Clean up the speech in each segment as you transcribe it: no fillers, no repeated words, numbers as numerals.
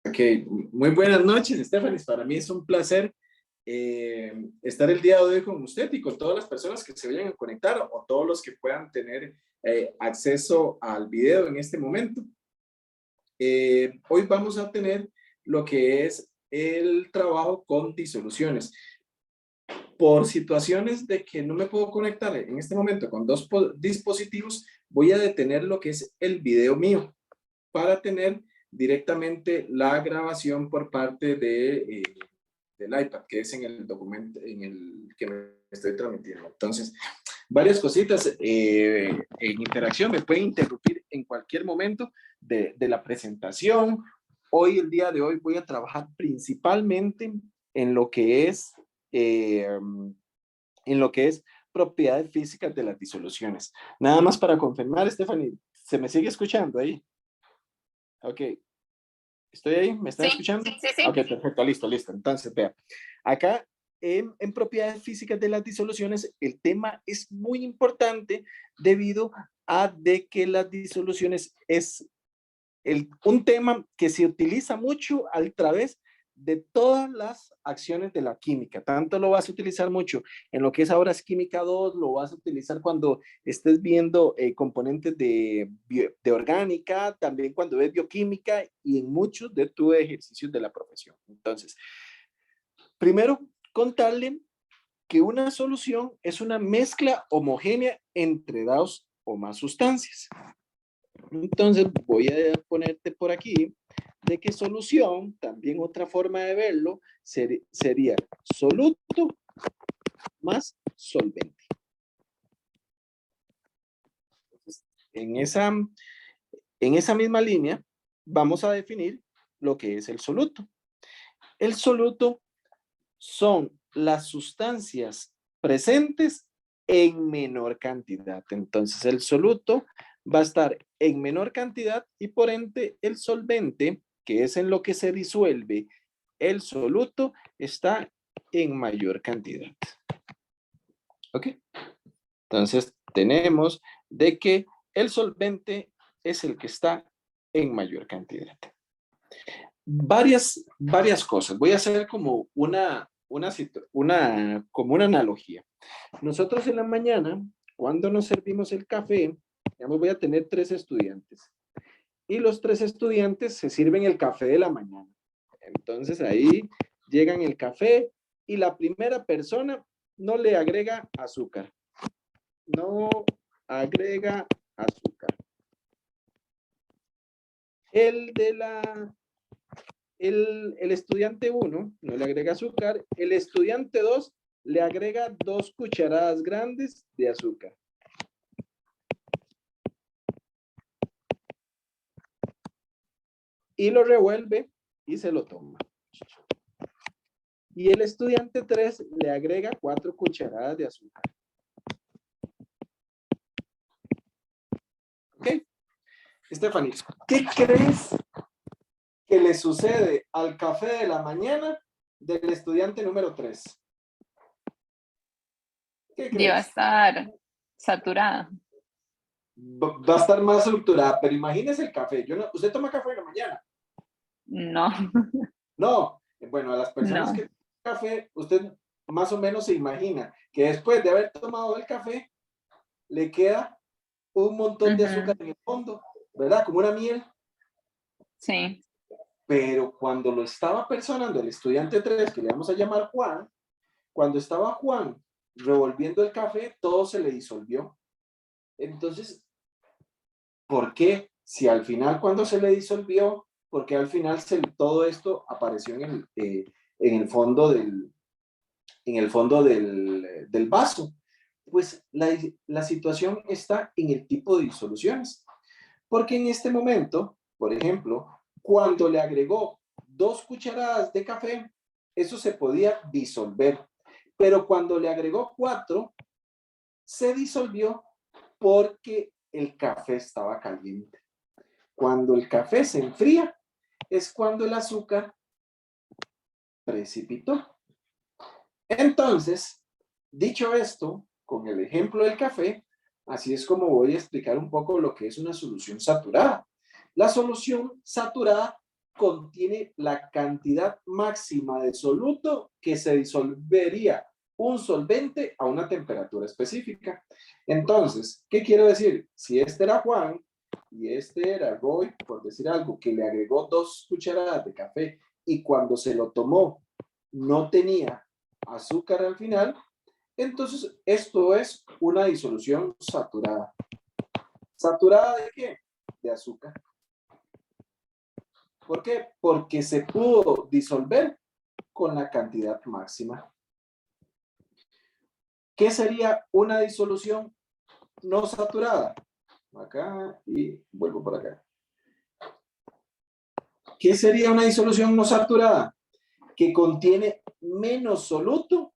Ok, muy buenas noches, Stephanie. Para mí es un placer estar el día de hoy con usted y con todas las personas que se vayan a conectar o todos los que puedan tener acceso al video en este momento. Hoy vamos a tener lo que es el trabajo con disoluciones. Por situaciones de que no me puedo conectar en este momento con dos dispositivos, voy a detener lo que es el video mío para tener directamente la grabación por parte del iPad, que es en el documento en el que me estoy transmitiendo. Entonces, varias cositas en interacción, me pueden interrumpir en cualquier momento de la presentación. Hoy, el día de hoy, voy a trabajar principalmente en lo que es, propiedades físicas de las disoluciones. Nada más para confirmar, Stephanie, ¿se me sigue escuchando ahí? Ok. ¿Estoy ahí? ¿Me están escuchando? Sí. Ok, perfecto, listo. Entonces, vea, acá en propiedades físicas de las disoluciones, el tema es muy importante debido a de que las disoluciones es un tema que se utiliza mucho a través de todas las acciones de la química. Tanto lo vas a utilizar mucho en lo que es ahora es química 2, lo vas a utilizar cuando estés viendo componentes de orgánica, también cuando ves bioquímica y en muchos de tus ejercicios de la profesión. Entonces, primero, contarle que una solución es una mezcla homogénea entre dos o más sustancias. Entonces voy a ponerte por aquí de que solución, también otra forma de verlo, sería soluto más solvente. Entonces, en esa misma línea vamos a definir lo que es el soluto. El soluto son las sustancias presentes en menor cantidad. Entonces el soluto va a estar en menor cantidad y por ende el solvente, que es en lo que se disuelve el soluto, está en mayor cantidad. ¿Ok? Entonces tenemos de que el solvente es el que está en mayor cantidad. Varias cosas. Voy a hacer como como una analogía. Nosotros en la mañana, cuando nos servimos el café, digamos, voy a tener 3 estudiantes. Y los 3 estudiantes se sirven el café de la mañana. Entonces ahí llegan el café y la primera persona no le agrega azúcar. No agrega azúcar. El estudiante 1 no le agrega azúcar, el estudiante 2 le agrega 2 cucharadas grandes de azúcar. Y lo revuelve y se lo toma. Y el estudiante 3 le agrega 4 cucharadas de azúcar. ¿Ok? Stephanie, ¿qué crees que le sucede al café de la mañana del estudiante número 3? ¿Qué crees? Va a estar saturada. Va a estar más estructurada, pero imagínese el café. ¿Usted toma café en la mañana? No. No. Bueno, a las personas que toman café, usted más o menos se imagina que después de haber tomado el café, le queda un montón de azúcar en el fondo, ¿verdad? Como una miel. Sí. Pero cuando lo estaba personando el estudiante 3, que le vamos a llamar Juan, cuando estaba Juan revolviendo el café, todo se le disolvió. Entonces, ¿por qué? Si al final cuando se le disolvió, porque al final todo esto apareció en el fondo del vaso. Pues la situación está en el tipo de disoluciones. Porque en este momento, por ejemplo, cuando le agregó 2 cucharadas de café, eso se podía disolver. Pero cuando le agregó 4, se disolvió porque el café estaba caliente. Cuando el café se enfría, es cuando el azúcar precipitó. Entonces, dicho esto, con el ejemplo del café, así es como voy a explicar un poco lo que es una solución saturada. La solución saturada contiene la cantidad máxima de soluto que se disolvería un solvente a una temperatura específica. Entonces, ¿qué quiero decir? Si este era Juan y este era Roy, por decir algo, que le agregó 2 cucharadas de café y cuando se lo tomó no tenía azúcar al final, entonces esto es una disolución saturada. ¿Saturada de qué? De azúcar. ¿Por qué? Porque se pudo disolver con la cantidad máxima. ¿Qué sería una disolución no saturada? Acá y vuelvo por acá. ¿Qué sería una disolución no saturada? Que contiene menos soluto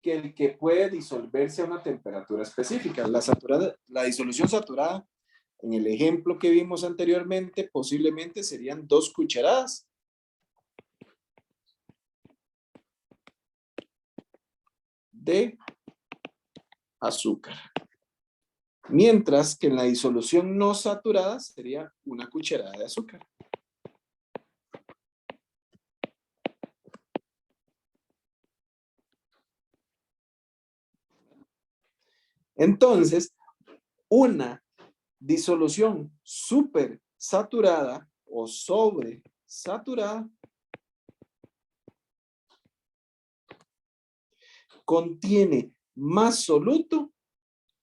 que el que puede disolverse a una temperatura específica. La disolución saturada, en el ejemplo que vimos anteriormente, posiblemente serían 2 cucharadas de azúcar. Mientras que en la disolución no saturada sería 1 cucharada de azúcar. Entonces, una disolución súper saturada o sobresaturada contiene más soluto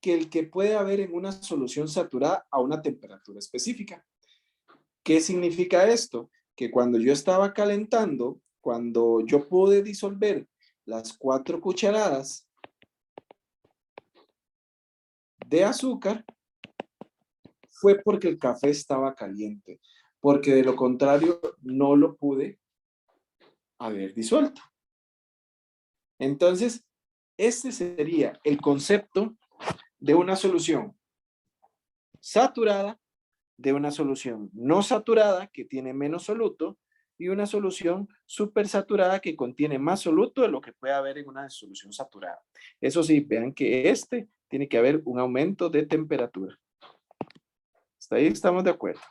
que el que puede haber en una solución saturada a una temperatura específica. ¿Qué significa esto? Que cuando yo estaba calentando, cuando yo pude disolver las 4 cucharadas de azúcar, fue porque el café estaba caliente, porque de lo contrario no lo pude haber disuelto. Entonces, este sería el concepto de una solución saturada, de una solución no saturada que tiene menos soluto y una solución supersaturada que contiene más soluto de lo que puede haber en una solución saturada. Eso sí, vean que tiene que haber un aumento de temperatura. Hasta ahí estamos de acuerdo,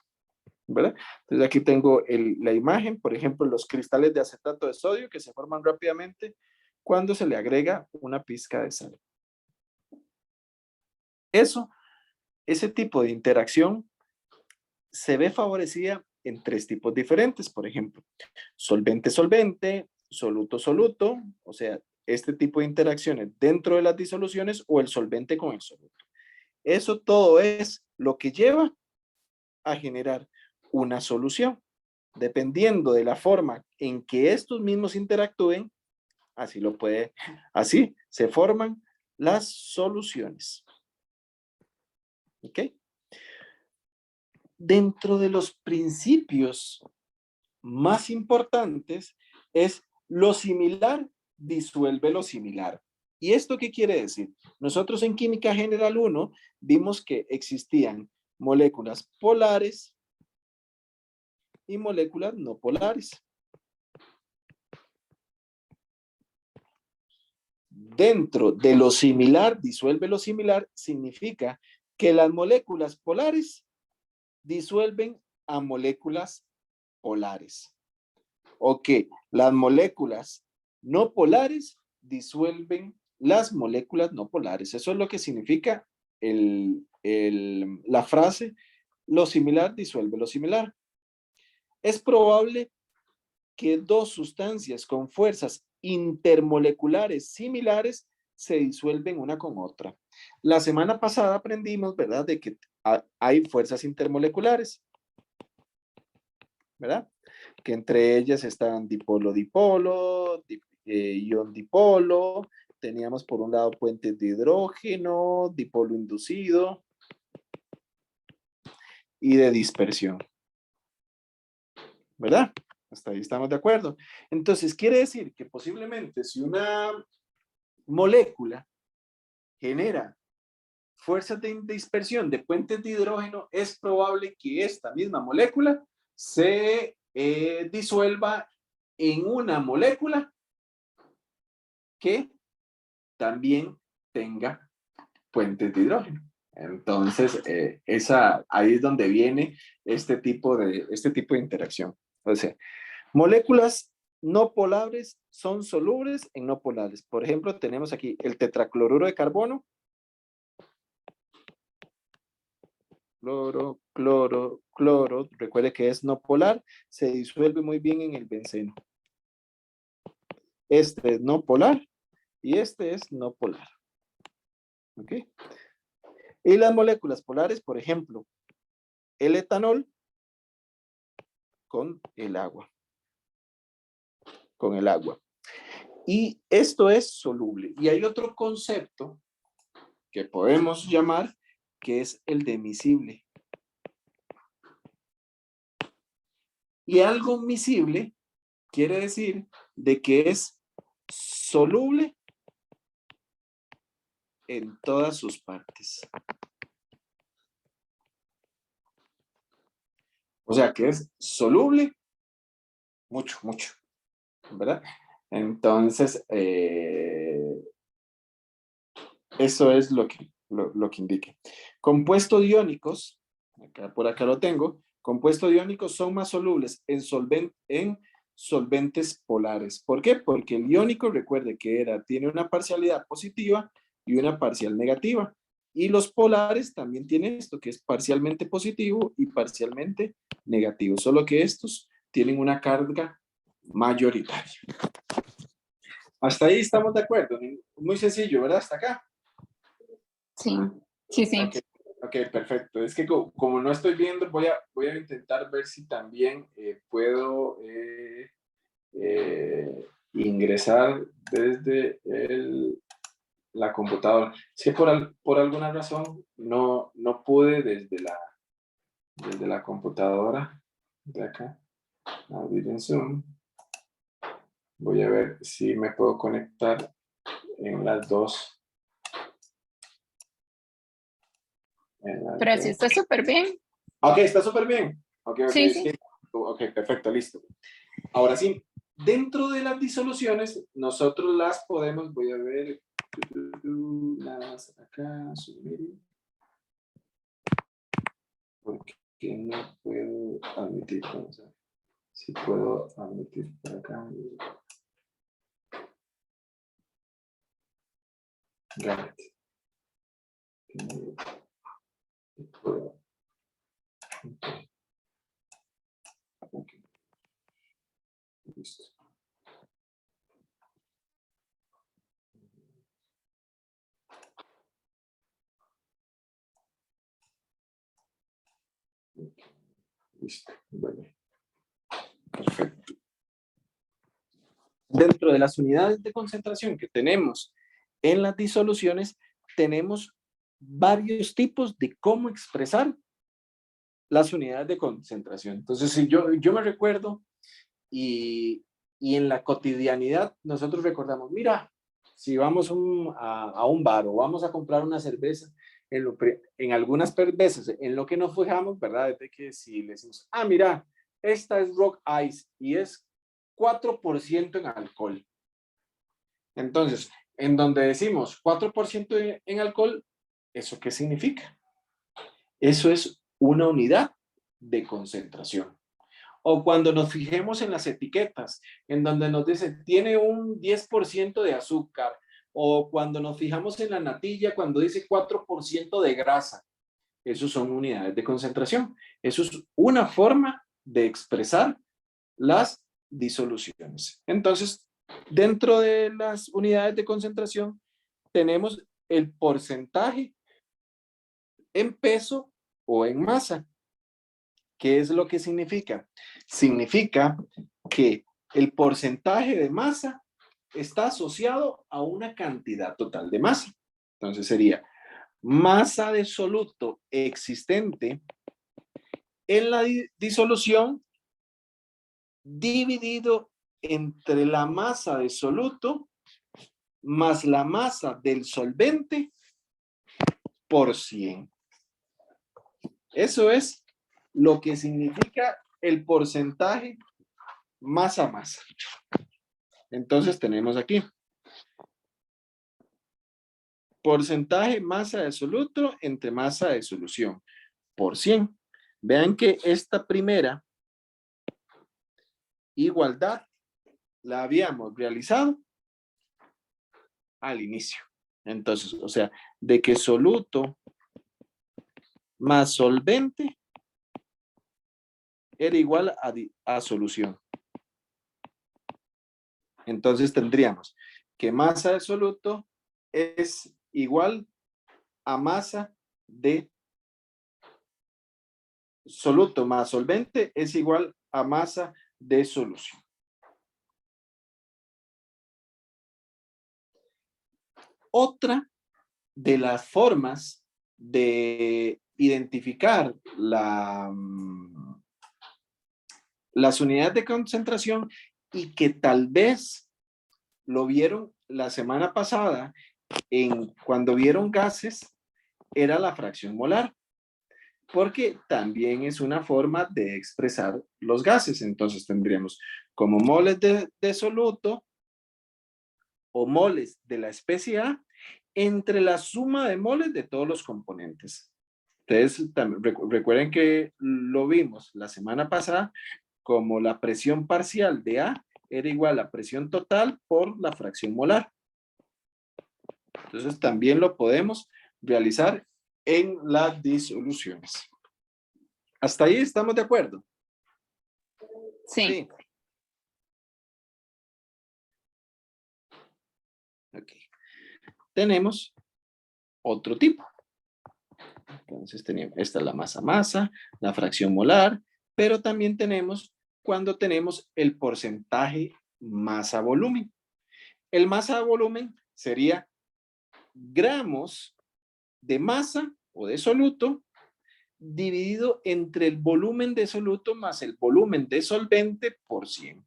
¿verdad? Entonces aquí tengo la imagen, por ejemplo, los cristales de acetato de sodio que se forman rápidamente cuando se le agrega una pizca de sal. Ese tipo de interacción se ve favorecida en 3 tipos diferentes, por ejemplo, solvente-solvente, soluto-soluto, o sea, este tipo de interacciones dentro de las disoluciones o el solvente con el soluto. Eso todo es lo que lleva a generar una solución. Dependiendo de la forma en que estos mismos interactúen, así se forman las soluciones. ¿Ok? Dentro de los principios más importantes es lo similar disuelve lo similar. ¿Y esto qué quiere decir? Nosotros en Química General 1 vimos que existían moléculas polares y moléculas no polares. Dentro de lo similar disuelve lo similar significa que las moléculas polares disuelven a moléculas polares. O que las moléculas no polares disuelven las moléculas no polares. Eso es lo que significa la frase lo similar disuelve lo similar. Es probable que 2 sustancias con fuerzas intermoleculares similares se disuelven una con otra. La semana pasada aprendimos, ¿verdad?, de que hay fuerzas intermoleculares, ¿verdad? Que entre ellas están dipolo-dipolo, ion-dipolo, teníamos por un lado puentes de hidrógeno, dipolo inducido y de dispersión, ¿verdad? Hasta ahí estamos de acuerdo. Entonces, quiere decir que posiblemente si una molécula genera fuerzas de dispersión de puentes de hidrógeno, es probable que esta misma molécula se disuelva en una molécula que también tenga puentes de hidrógeno. Entonces, ahí es donde viene este tipo de interacción. O sea, moléculas no polares son solubles en no polares. Por ejemplo, tenemos aquí el tetracloruro de carbono. Cloro, cloro, cloro. Recuerde que es no polar. Se disuelve muy bien en el benceno. Este es no polar y este es no polar. ¿Ok? Y las moléculas polares, por ejemplo, el etanol con el agua. Con el agua. Y esto es soluble. Y hay otro concepto que podemos llamar que es el de miscible. Y algo miscible quiere decir de que es soluble en todas sus partes. O sea que es soluble mucho, mucho, ¿verdad? Entonces, eso es lo que indica. Compuestos iónicos, por acá lo tengo, compuestos iónicos son más solubles en solventes polares. ¿Por qué? Porque el iónico, recuerde que tiene una parcialidad positiva y una parcial negativa. Y los polares también tienen esto, que es parcialmente positivo y parcialmente negativo. Solo que estos tienen una carga mayoritaria. Hasta ahí estamos de acuerdo. Muy sencillo, ¿verdad? Hasta acá. Sí, sí, sí. Ok, perfecto. Es que como no estoy viendo, voy a intentar ver si también puedo ingresar desde la computadora. Es que por alguna razón no pude desde la computadora de acá abrir en Zoom. Voy a ver si me puedo conectar en las dos. Pero así está súper bien. Ok, está súper bien. Ok, Sí, sí. Ok, perfecto, listo. Ahora sí, dentro de las disoluciones, nosotros las podemos, voy a ver, las acá, subir. Porque no puedo admitir, vamos a ver si puedo admitir por acá. Got it. Okay. Listo. Listo. Bueno. Perfecto. Dentro de las unidades de concentración que tenemos en las disoluciones, tenemos varios tipos de cómo expresar las unidades de concentración. Entonces, si yo me recuerdo y en la cotidianidad nosotros recordamos, mira, si vamos a un bar o vamos a comprar una cerveza, en algunas veces en lo que nos fijamos, ¿verdad? Es de que si le decimos, mira, esta es Rock Ice y es 4% en alcohol. Entonces, en donde decimos 4% en alcohol, ¿eso qué significa? Eso es una unidad de concentración. O cuando nos fijemos en las etiquetas, en donde nos dice, tiene un 10% de azúcar. O cuando nos fijamos en la natilla, cuando dice 4% de grasa. Esos son unidades de concentración. Eso es una forma de expresar las disoluciones. Entonces, dentro de las unidades de concentración, tenemos el porcentaje en peso o en masa. ¿Qué es lo que significa? Significa que el porcentaje de masa está asociado a una cantidad total de masa. Entonces sería masa de soluto existente en la disolución dividido entre la masa de soluto más la masa del solvente por 100. Eso es lo que significa el porcentaje masa-masa. Entonces tenemos aquí porcentaje masa de soluto entre masa de solución por 100. Vean que esta primera igualdad la habíamos realizado al inicio. Entonces, o sea, de que soluto más solvente era igual a solución. Entonces tendríamos que masa de soluto es igual a masa de soluto más solvente es igual a masa de solución. Otra de las formas de identificar las unidades de concentración y que tal vez lo vieron la semana pasada cuando vieron gases era la fracción molar, porque también es una forma de expresar los gases. Entonces tendríamos como moles de soluto o moles de la especie A entre la suma de moles de todos los componentes. Entonces, recuerden que lo vimos la semana pasada como la presión parcial de A era igual a presión total por la fracción molar. Entonces, también lo podemos realizar en las disoluciones. ¿Hasta ahí estamos de acuerdo? Sí. Ok. Tenemos otro tipo. Entonces tenemos, esta es la masa-masa, la fracción molar, pero también tenemos cuando tenemos el porcentaje masa-volumen. El masa-volumen sería gramos de masa o de soluto dividido entre el volumen de soluto más el volumen de solvente por 100.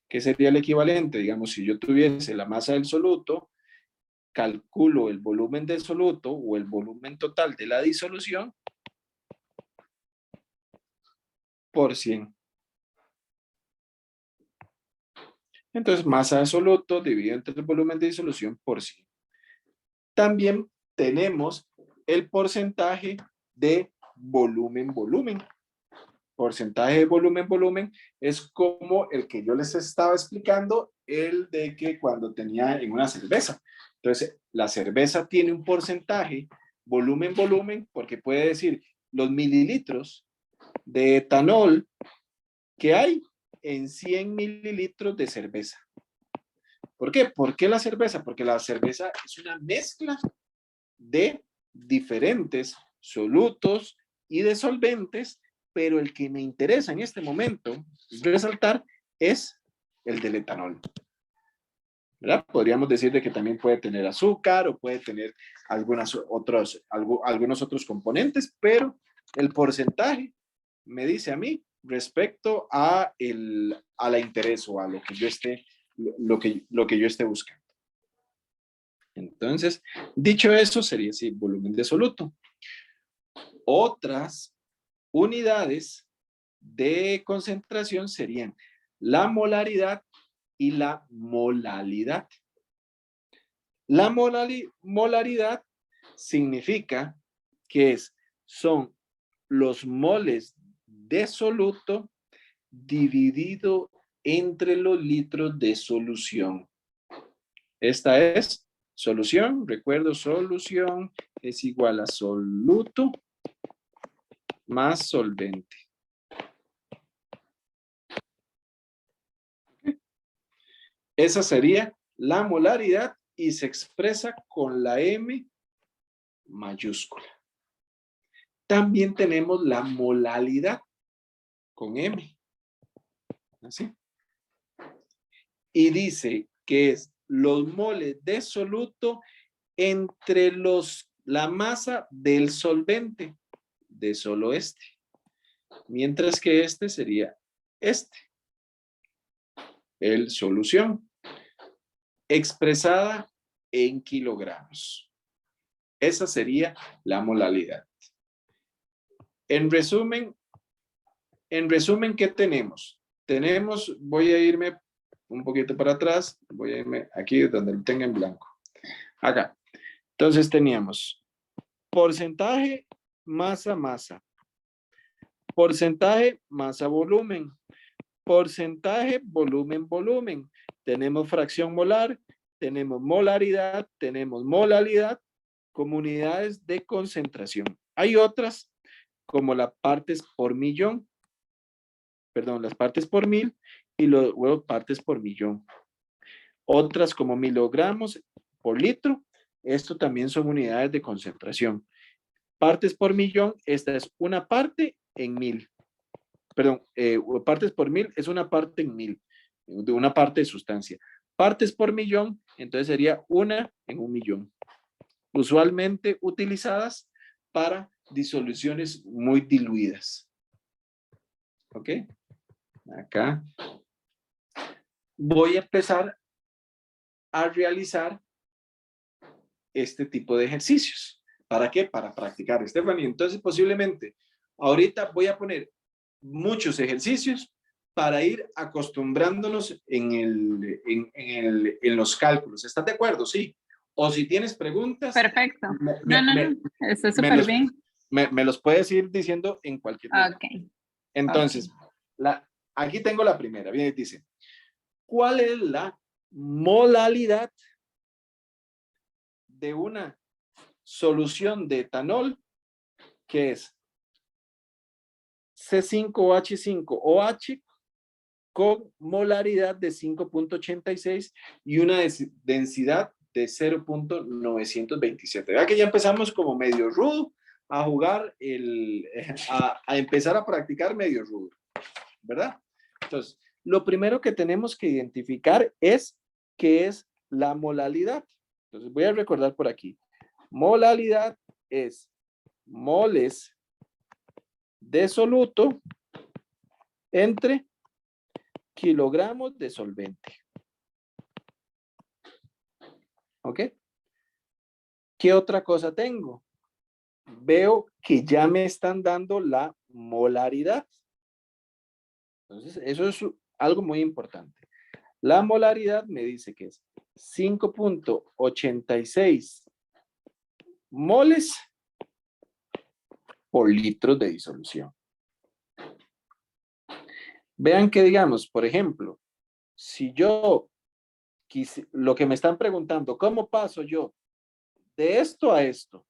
¿Qué sería el equivalente? Digamos, si yo tuviese la masa del soluto, calculo el volumen de soluto o el volumen total de la disolución por 100. Entonces, masa de soluto dividido entre el volumen de disolución por 100. También tenemos el porcentaje de volumen-volumen. Porcentaje de volumen-volumen es como el que yo les estaba explicando, el de que cuando tenía en una cerveza. Entonces, la cerveza tiene un porcentaje volumen-volumen porque puede decir los mililitros de etanol que hay en 100 mililitros de cerveza. ¿Por qué? ¿Por qué la cerveza? Porque la cerveza es una mezcla de diferentes solutos y de solventes, pero el que me interesa en este momento resaltar es el del etanol. ¿Verdad? Podríamos decir de que también puede tener azúcar o puede tener algunos otros componentes, pero el porcentaje me dice a mí respecto a la interés o a lo que yo esté buscando. Entonces, dicho eso, sería así, volumen de soluto. Otras unidades de concentración serían la molaridad y la molalidad. La molaridad significa que son los moles de soluto dividido entre los litros de solución. Esta es solución, recuerdo, solución es igual a soluto más solvente. Esa sería la molaridad y se expresa con la M mayúscula. También tenemos la molalidad con M. Así. Y dice que es los moles de soluto entre la masa del solvente, de solo este. Mientras que este sería el solución, expresada en kilogramos. Esa sería la molalidad. En resumen, ¿qué tenemos? Voy a irme un poquito para atrás, voy a irme aquí donde lo tenga en blanco. Acá. Entonces teníamos porcentaje masa-masa, porcentaje masa-volumen, porcentaje, volumen, volumen. Tenemos fracción molar, tenemos molaridad, tenemos molalidad, como unidades de concentración. Hay otras como las partes por millón, perdón, las partes por mil y luego partes por millón. Otras como milogramos por litro, esto también son unidades de concentración. Partes por millón, esta es una parte en mil. Perdón, partes por mil es una parte en mil, de una parte de sustancia. Partes por millón, entonces sería una en un millón. Usualmente utilizadas para disoluciones muy diluidas. ¿Ok? Acá voy a empezar a realizar este tipo de ejercicios. ¿Para qué? Para practicar, Stephanie. Entonces, posiblemente, ahorita voy a poner muchos ejercicios para ir acostumbrándonos en los cálculos. ¿Estás de acuerdo? Sí. O si tienes preguntas. Perfecto. No. Está súper bien. Me los puedes ir diciendo en cualquier momento. Ok. Entonces, aquí tengo la primera. Bien, dice, ¿cuál es la molalidad de una solución de etanol que es C5OH5OH con molaridad de 5.86 y una densidad de 0.927? ¿Verdad que ya empezamos como medio rudo a jugar, a empezar a practicar medio rudo? ¿Verdad? Entonces, lo primero que tenemos que identificar es qué es la molalidad. Entonces, voy a recordar por aquí. Molalidad es moles de soluto entre kilogramos de solvente. ¿Ok? ¿Qué otra cosa tengo? Veo que ya me están dando la molaridad. Entonces, eso es algo muy importante. La molaridad me dice que es 5.86 moles por litro de disolución. Vean que, digamos, por ejemplo, si yo lo que me están preguntando, ¿cómo paso yo de esto a esto?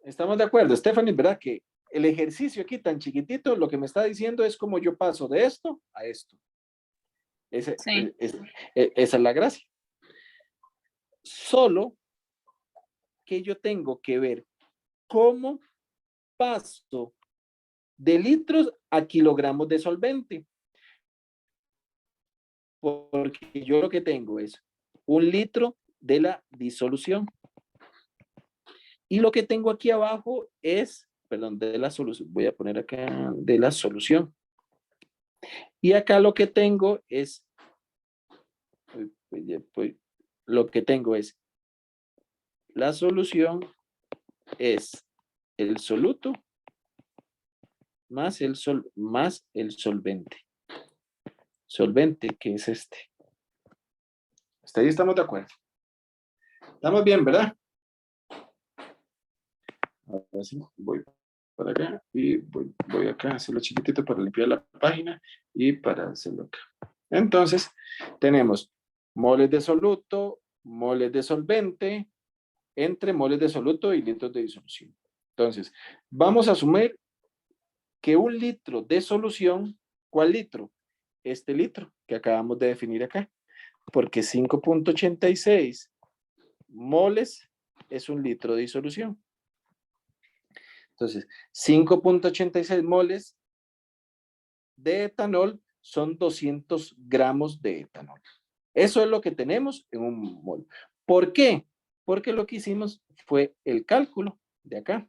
¿Estamos de acuerdo, Stephanie? ¿Verdad que el ejercicio aquí tan chiquitito, lo que me está diciendo es cómo yo paso de esto a esto? Esa es la gracia. Solo que yo tengo que ver cómo paso de litros a kilogramos de solvente. Porque yo lo que tengo es 1 litro de la disolución. Y lo que tengo aquí abajo es, perdón, de la solución. Voy a poner acá de la solución. Y acá lo que tengo es, lo que tengo es, la solución es el soluto más el solvente. Solvente, que es este. Hasta ahí estamos de acuerdo. Estamos bien, ¿verdad? Ahora sí, voy para acá y voy acá a hacerlo chiquitito para limpiar la página y para hacerlo acá. Entonces, tenemos moles de soluto, moles de solvente, entre moles de soluto y litros de disolución. Entonces, vamos a asumir que 1 litro de solución, ¿cuál litro? Este litro que acabamos de definir acá, porque 5.86 moles es 1 litro de disolución. Entonces, 5.86 moles de etanol son 200 gramos de etanol. Eso es lo que tenemos en un mol. ¿Por qué? Porque lo que hicimos fue el cálculo de acá.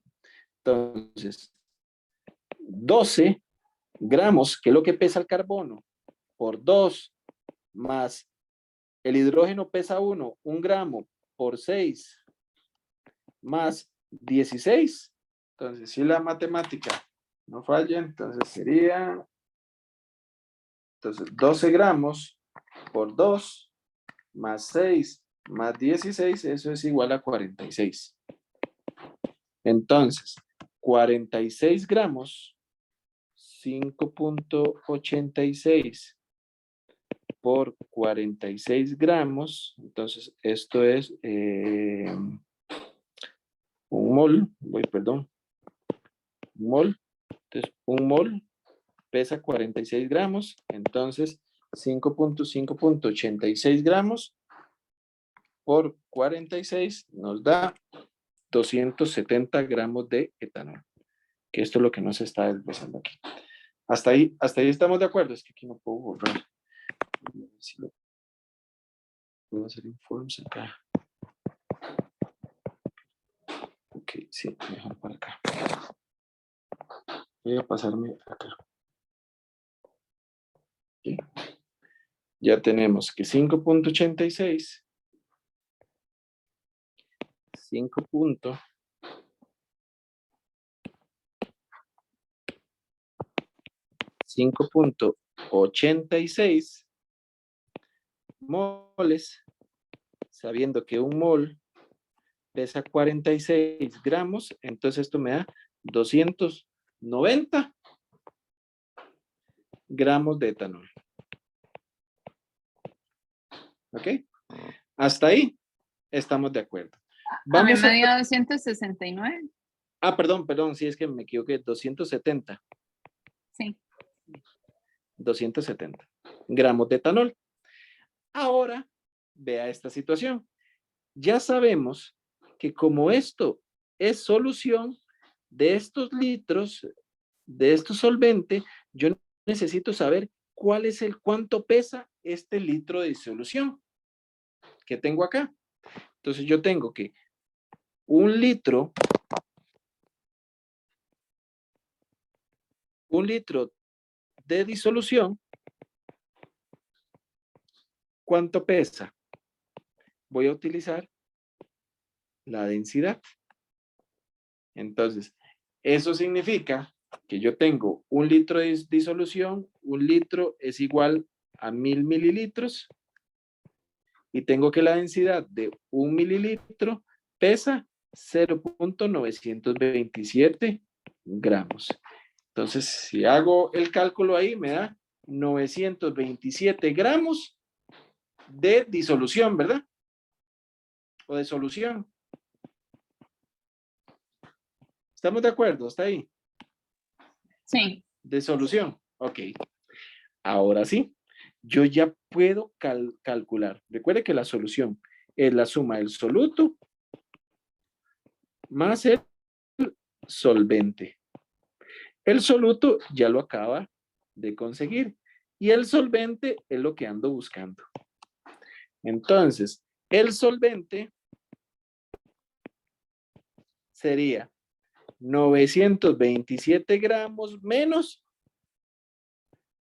Entonces, 12 gramos, que es lo que pesa el carbono, por 2 más el hidrógeno pesa 1 gramo por 6 más 16. Entonces, si la matemática no falla, entonces sería 12 gramos por 2 más 6 más 16, eso es igual a 46. Entonces, 46 gramos 5.86 por 46 gramos. Entonces, esto es un mol. Un mol. Entonces, un mol pesa 46 gramos. Entonces, 5.86 gramos por 46 nos da 270 gramos de etanol. Que esto es lo que nos está desglosando aquí. Hasta ahí estamos de acuerdo. Es que aquí no puedo borrar. Si lo puedo hacer en forms acá. Ok, sí, mejor para acá. Voy a pasarme acá. Okay. Ya tenemos que 5.86 5.86 moles, sabiendo que un mol pesa 46 gramos, entonces esto me da 290 gramos de etanol. ¿Ok? Hasta ahí estamos de acuerdo. Vamos a mí me dio 269. Perdón, sí es que me equivoqué, 270. Sí. 270 gramos de etanol. Ahora, vea esta situación. Ya sabemos que como esto es solución de estos litros, de estos solvente, yo necesito saber cuánto pesa este litro de solución que tengo acá. Entonces yo tengo que un litro de disolución, ¿cuánto pesa? Voy a utilizar la densidad. Entonces, eso significa que yo tengo un litro de disolución, un litro es igual a 1000 mililitros y tengo que la densidad de un mililitro pesa 0.927 gramos. Entonces, si hago el cálculo ahí, me da 927 gramos de disolución, ¿verdad? O de solución. ¿Estamos de acuerdo? ¿Está ahí? Sí. De solución. Ok. Ahora sí, yo ya puedo calcular. Recuerde que la solución es la suma del soluto más el solvente. El soluto ya lo acaba de conseguir y el solvente es lo que ando buscando. Entonces, el solvente sería 927 gramos menos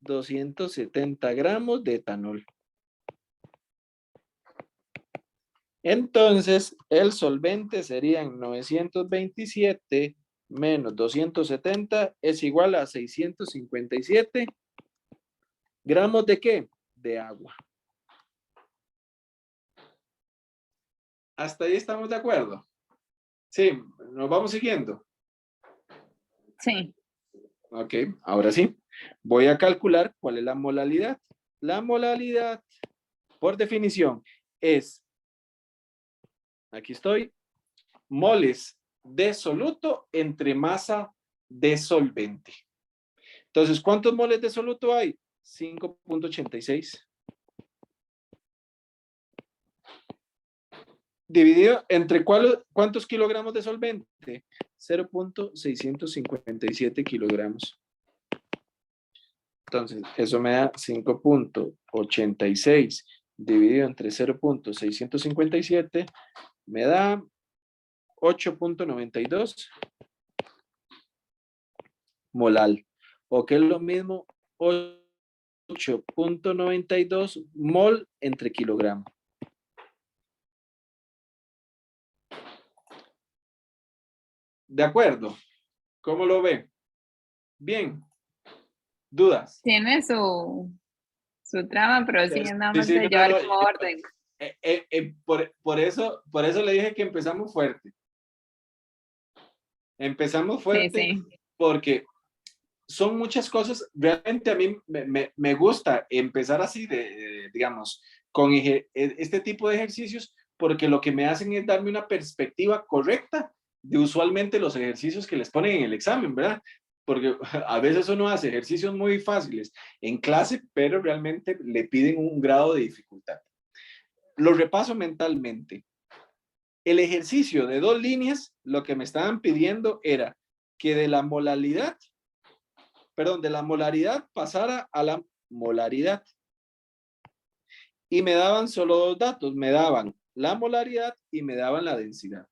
270 gramos de etanol. Entonces, el solvente serían 927 menos 270 es igual a 657 gramos de ¿qué? De agua. ¿Hasta ahí estamos de acuerdo? Sí, nos vamos siguiendo. Sí. Ok, ahora sí. Voy a calcular cuál es la molalidad. La molalidad, por definición, es, aquí estoy, moles de soluto entre masa de solvente. Entonces, ¿cuántos moles de soluto hay? 5.86. Dividido entre ¿cuántos kilogramos de solvente? 0.657 kilogramos. Entonces, eso me da 5.86 dividido entre 0.657 me da 8.92 molal. O que es lo mismo, 8.92 mol entre kilogramo. ¿De acuerdo? ¿Cómo lo ve? Bien. ¿Dudas? Tiene su trama, pero sí, nada más Sí, de llevar como orden. Por eso le dije que empezamos fuerte. Empezamos fuerte Sí. porque son muchas cosas. Realmente a mí me gusta empezar así, digamos, con este tipo de ejercicios, porque lo que me hacen es darme una perspectiva correcta de usualmente los ejercicios que les ponen en el examen, ¿verdad? Porque a veces uno hace ejercicios muy fáciles en clase, pero realmente le piden un grado de dificultad. Lo repaso mentalmente. El ejercicio de 2 líneas, lo que me estaban pidiendo era que de la molaridad pasara a la molaridad. Y me daban solo 2 datos, me daban la molaridad y me daban la densidad.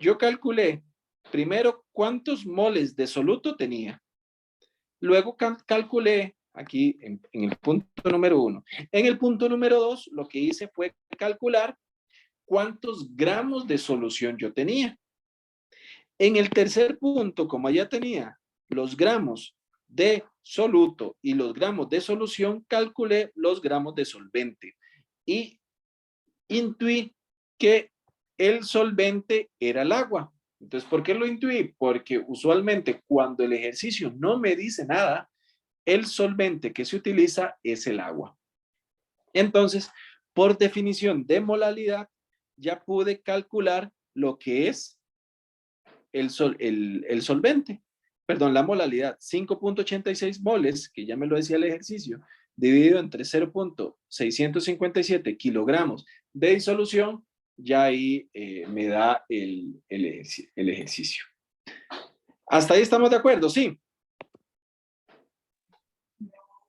Yo calculé primero cuántos moles de soluto tenía. Luego calculé aquí en el punto número 1. En el punto número 2, lo que hice fue calcular cuántos gramos de solución yo tenía. En el tercer punto, como ya tenía los gramos de soluto y los gramos de solución, calculé los gramos de solvente y intuí que el solvente era el agua. Entonces, ¿por qué lo intuí? Porque usualmente cuando el ejercicio no me dice nada, el solvente que se utiliza es el agua. Entonces, por definición de molaridad, ya pude calcular lo que es el solvente. Perdón, la molaridad, 5.86 moles, que ya me lo decía el ejercicio, dividido entre 0.657 kilogramos de disolución, ya ahí me da el ejercicio. ¿Hasta ahí estamos de acuerdo? Sí.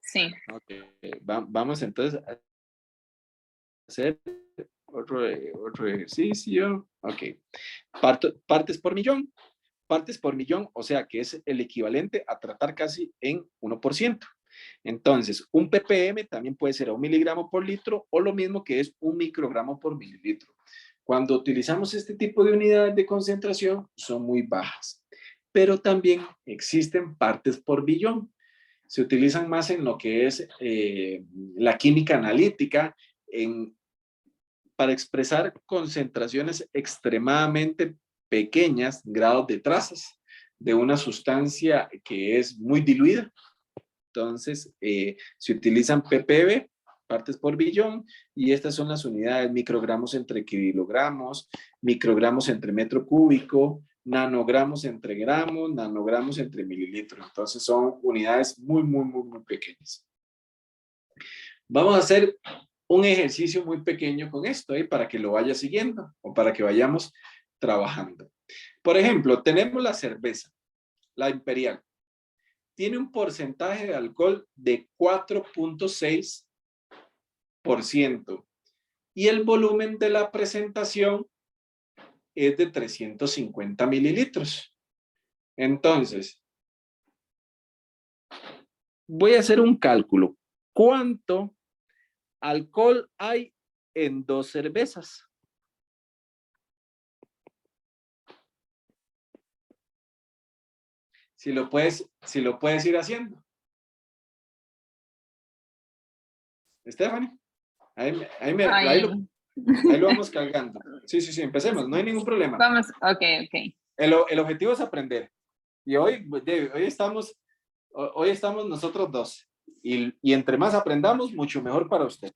Sí. Okay. Vamos entonces a hacer otro ejercicio. Ok. Partes por millón. Partes por millón, o sea que es el equivalente a tratar casi en 1%. Entonces, un ppm también puede ser 1 miligramo por litro o lo mismo que es 1 microgramo por mililitro. Cuando utilizamos este tipo de unidades de concentración, son muy bajas. Pero también existen partes por billón. Se utilizan más en lo que es la química analítica, para expresar concentraciones extremadamente pequeñas, grados de trazas, de una sustancia que es muy diluida. Entonces, se utilizan ppb, partes por billón, y estas son las unidades: microgramos entre kilogramos, microgramos entre metro cúbico, nanogramos entre gramos, nanogramos entre mililitros. Entonces, son unidades muy pequeñas. Vamos a hacer un ejercicio muy pequeño con esto, para que lo vaya siguiendo o para que vayamos trabajando. Por ejemplo, tenemos la cerveza, la Imperial. Tiene un porcentaje de alcohol de 4.6% y el volumen de la presentación es de 350 mililitros. Entonces, voy a hacer un cálculo. ¿Cuánto alcohol hay en 2 cervezas? Si lo puedes ir haciendo. Stephanie, ahí lo vamos cargando. Sí, empecemos, no hay ningún problema. Vamos, ok. El objetivo es aprender. Y hoy estamos nosotros dos. Y entre más aprendamos, mucho mejor para usted.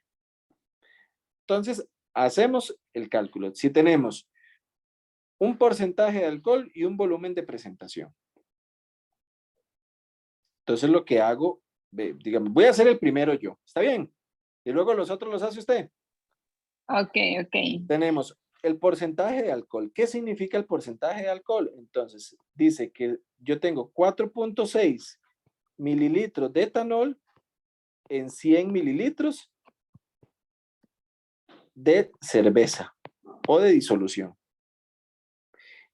Entonces, hacemos el cálculo. Si tenemos un porcentaje de alcohol y un volumen de presentación. Entonces, lo que hago, digamos, voy a hacer el primero yo. ¿Está bien? Y luego los otros los hace usted. Ok. Tenemos el porcentaje de alcohol. ¿Qué significa el porcentaje de alcohol? Entonces, dice que yo tengo 4.6 mililitros de etanol en 100 mililitros de cerveza o de disolución.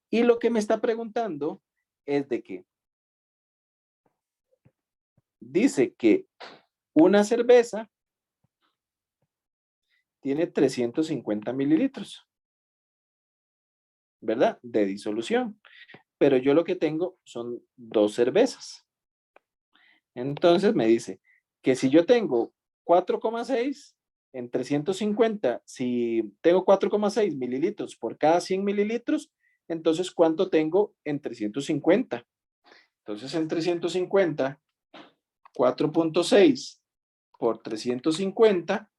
Y lo que me está preguntando es de que dice que una cerveza tiene 350 mililitros, ¿verdad? De disolución. Pero yo lo que tengo son 2 cervezas. Entonces me dice que si yo tengo 4,6 en 350, si tengo 4,6 mililitros por cada 100 mililitros, entonces ¿cuánto tengo en 350? Entonces, en 350, 4.6 por 350,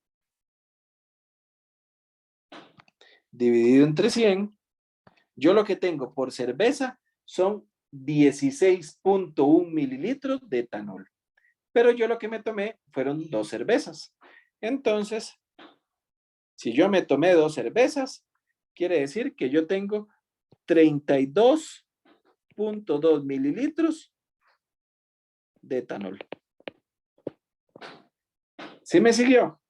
dividido entre 100, yo lo que tengo por cerveza son 16.1 mililitros de etanol. Pero yo lo que me tomé fueron 2 cervezas. Entonces, si yo me tomé 2 cervezas, quiere decir que yo tengo 32.2 mililitros de etanol. ¿Sí me siguió?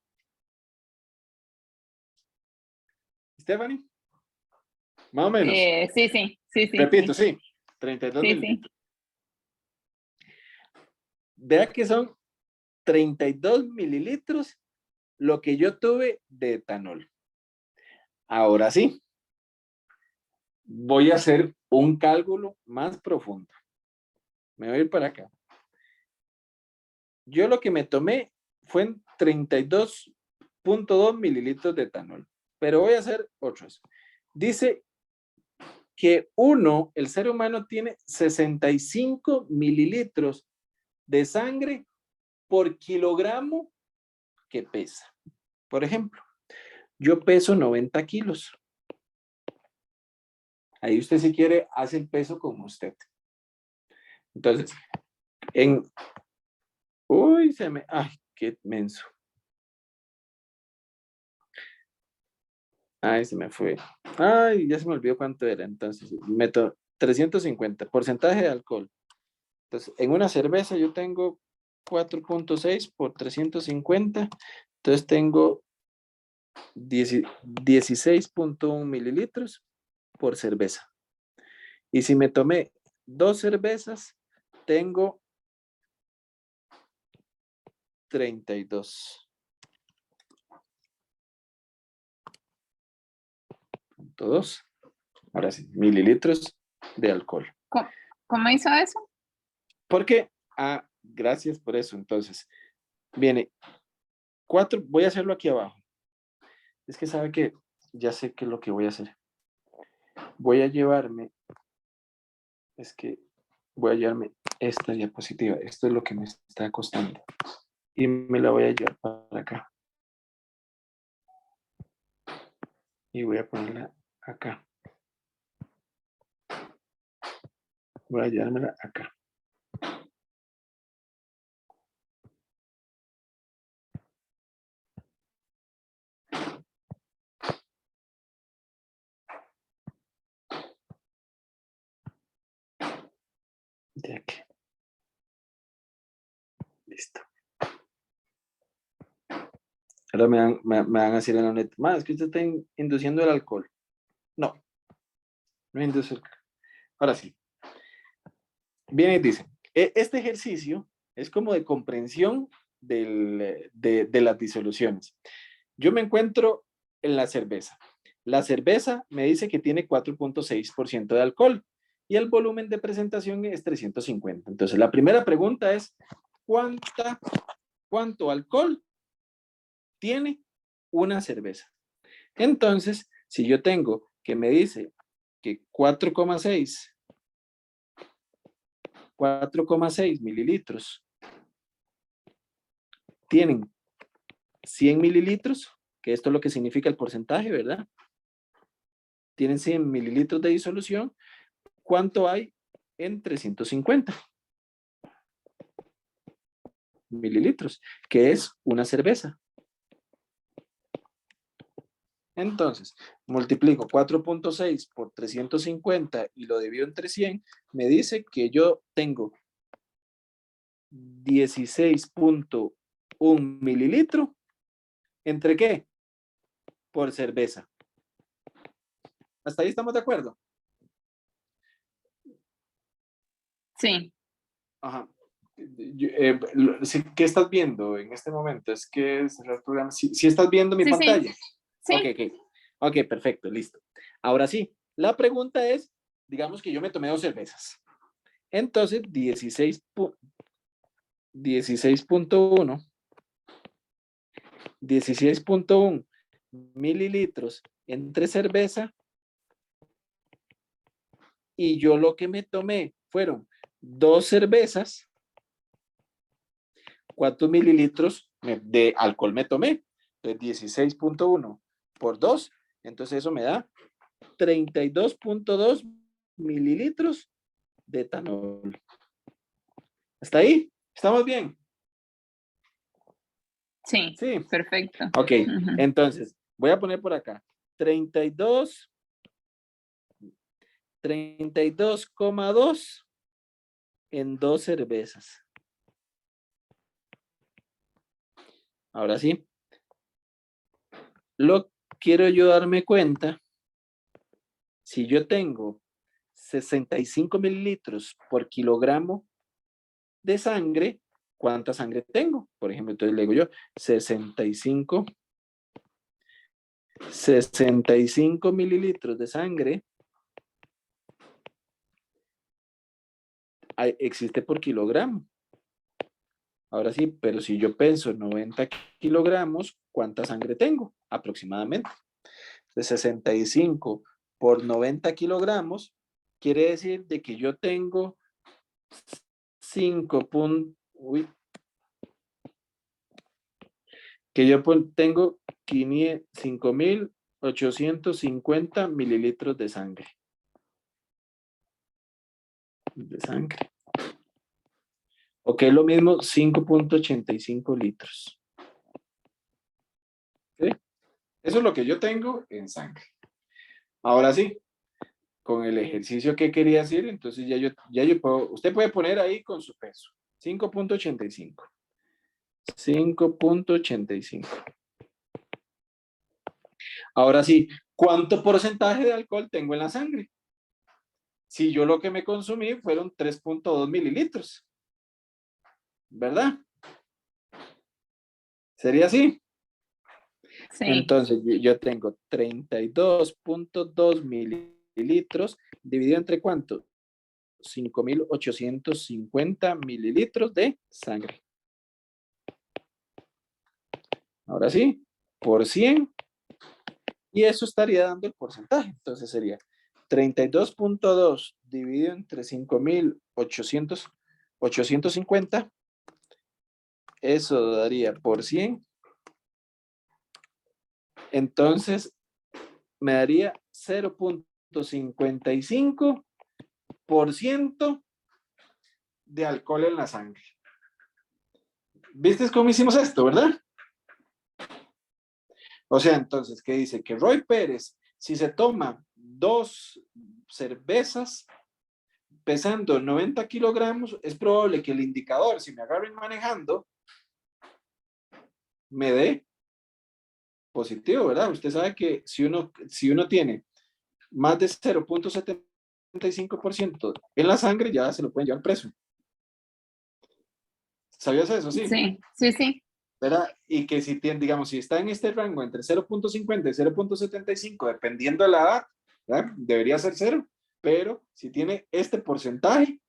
Stephanie. Más o menos. Sí. Repito, sí. 32 mililitros. Vea que son 32 mililitros lo que yo tuve de etanol. Ahora sí. Voy a hacer un cálculo más profundo. Me voy a ir para acá. Yo lo que me tomé fue 32.2 mililitros de etanol. Pero voy a hacer otros. Dice que el ser humano tiene 65 mililitros de sangre por kilogramo que pesa. Por ejemplo, yo peso 90 kilos. Ahí usted si quiere hace el peso como usted. Entonces, ay, qué menso. Ay, se me fue. Ay, ya se me olvidó cuánto era. Entonces, meto 350, porcentaje de alcohol. Entonces, en una cerveza yo tengo 4.6 por 350. Entonces, tengo 16.1 mililitros por cerveza. Y si me tomé 2 cervezas, tengo 32.2. Ahora sí, mililitros de alcohol. ¿Cómo hizo eso? Porque, gracias por eso. Entonces, viene 4, voy a hacerlo aquí abajo. Es que sabe que ya sé qué es lo que voy a hacer. Voy a llevarme esta diapositiva. Esto es lo que me está costando. Y me la voy a llevar para acá. Y voy a ponerla acá. Voy a llevármela acá. De aquí. Listo. Ahora me van a decir en la neta, más es que usted está induciendo el alcohol. No induce el alcohol. Ahora sí. Viene y dice, este ejercicio es como de comprensión de las disoluciones. Yo me encuentro en la cerveza. La cerveza me dice que tiene 4.6% de alcohol y el volumen de presentación es 350. Entonces, la primera pregunta es, ¿cuánto alcohol tiene una cerveza? Entonces, si yo tengo que me dice que 4,6 mililitros tienen 100 mililitros, que esto es lo que significa el porcentaje, ¿verdad? Tienen 100 mililitros de disolución. ¿Cuánto hay en 350 mililitros? Que es una cerveza. Entonces, multiplico 4.6 por 350 y lo divido entre 100, me dice que yo tengo 16.1 mililitros. ¿Entre qué? Por cerveza. ¿Hasta ahí estamos de acuerdo? Sí. Ajá. ¿Qué estás viendo en este momento? Es que el programa. ¿Sí estás viendo mi pantalla? Sí. Ok, perfecto, listo. Ahora sí, la pregunta es, digamos que yo me tomé 2 cervezas. Entonces, 16.1 mililitros entre cerveza y yo lo que me tomé fueron 2 cervezas, 4 mililitros de alcohol me tomé. Entonces 16.1 por 2, entonces eso me da 32.2 mililitros de etanol. ¿Hasta ahí? ¿Estamos bien? Sí, Sí. perfecto. Ok, entonces voy a poner por acá 32,2 en 2 cervezas. Ahora sí. Quiero yo darme cuenta, si yo tengo 65 mililitros por kilogramo de sangre, ¿cuánta sangre tengo? Por ejemplo, entonces le digo yo, 65 mililitros de sangre existe por kilogramo. Ahora sí, pero si yo peso 90 kilogramos, ¿cuánta sangre tengo? Aproximadamente. De 65 por 90 kilogramos, quiere decir de que yo tengo 5 que yo tengo 5.850 mililitros de sangre. O que es lo mismo, 5.85 litros. ¿Sí? Eso es lo que yo tengo en sangre. Ahora sí, con el ejercicio que quería hacer, entonces ya yo puedo, usted puede poner ahí con su peso. 5.85. 5.85. Ahora sí, ¿cuánto porcentaje de alcohol tengo en la sangre? Si yo lo que me consumí fueron 3.2 mililitros. ¿Verdad? ¿Sería así? Sí. Entonces yo tengo 32.2 mililitros dividido entre ¿cuánto? 5.850 mililitros de sangre. Ahora sí, por 100. Y eso estaría dando el porcentaje. Entonces sería 32.2 dividido entre 5.850. Eso daría por 100. Entonces me daría 0.55% de alcohol en la sangre. ¿Viste cómo hicimos esto, verdad? O sea, entonces, ¿qué dice? Que Roy Pérez, si se toma 2 cervezas pesando 90 kilogramos, es probable que el indicador, si me agarren manejando, me dé positivo, ¿verdad? Usted sabe que si uno tiene más de 0.75% en la sangre, ya se lo pueden llevar preso. ¿Sabías eso? Sí. Sí, sí, sí. ¿Verdad? Y que si tiene, digamos, si está en este rango entre 0.50 y 0.75, dependiendo de la edad, ¿verdad? Debería ser 0, pero si tiene este porcentaje,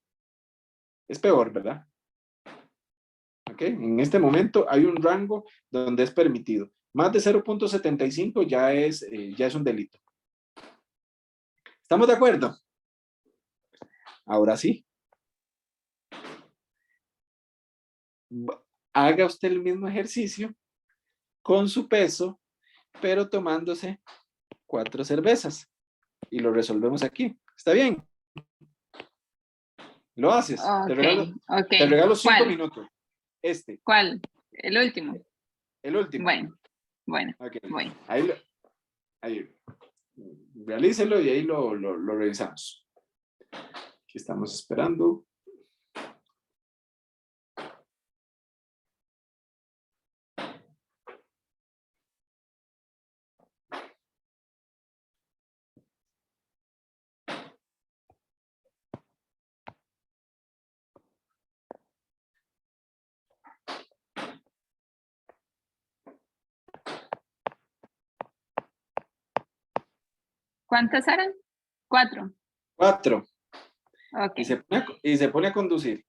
es peor, ¿verdad? ¿Ok? En este momento hay un rango donde es permitido. Más de 0.75 ya es un delito. ¿Estamos de acuerdo? Ahora sí. Haga usted el mismo ejercicio con su peso, pero tomándose 4 cervezas. Y lo resolvemos aquí. ¿Está bien? Lo haces. Ok, ok. Te regalo 5 ¿Cuál? minutos. ¿Cuál? El último. El último. Bueno, Okay. bueno. Ahí realícelo y ahí lo revisamos. Aquí estamos esperando. ¿Cuántas eran? 4. 4. Ok. Y se pone a conducir.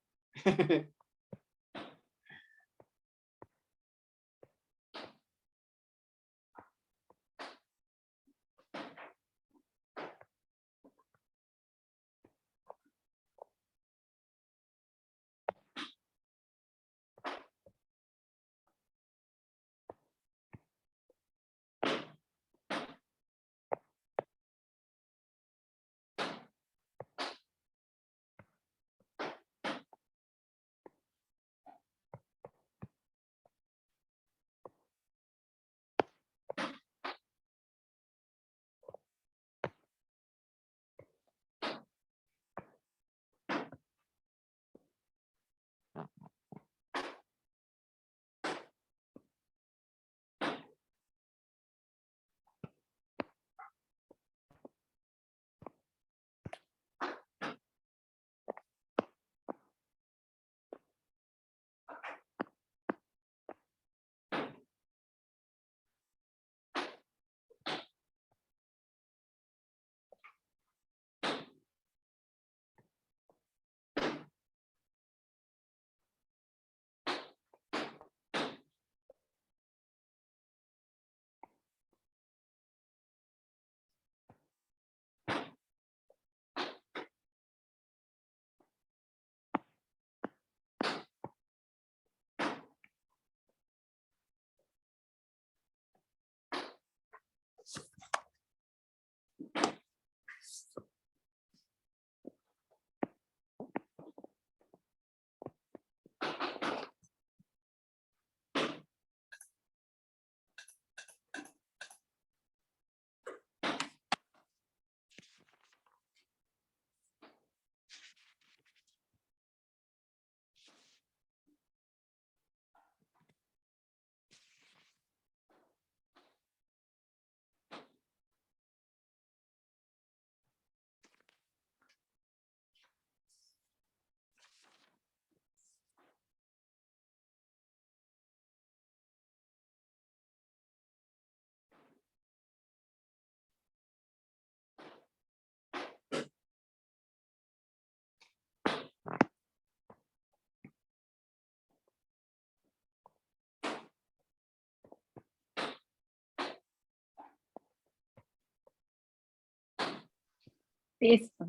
Listo.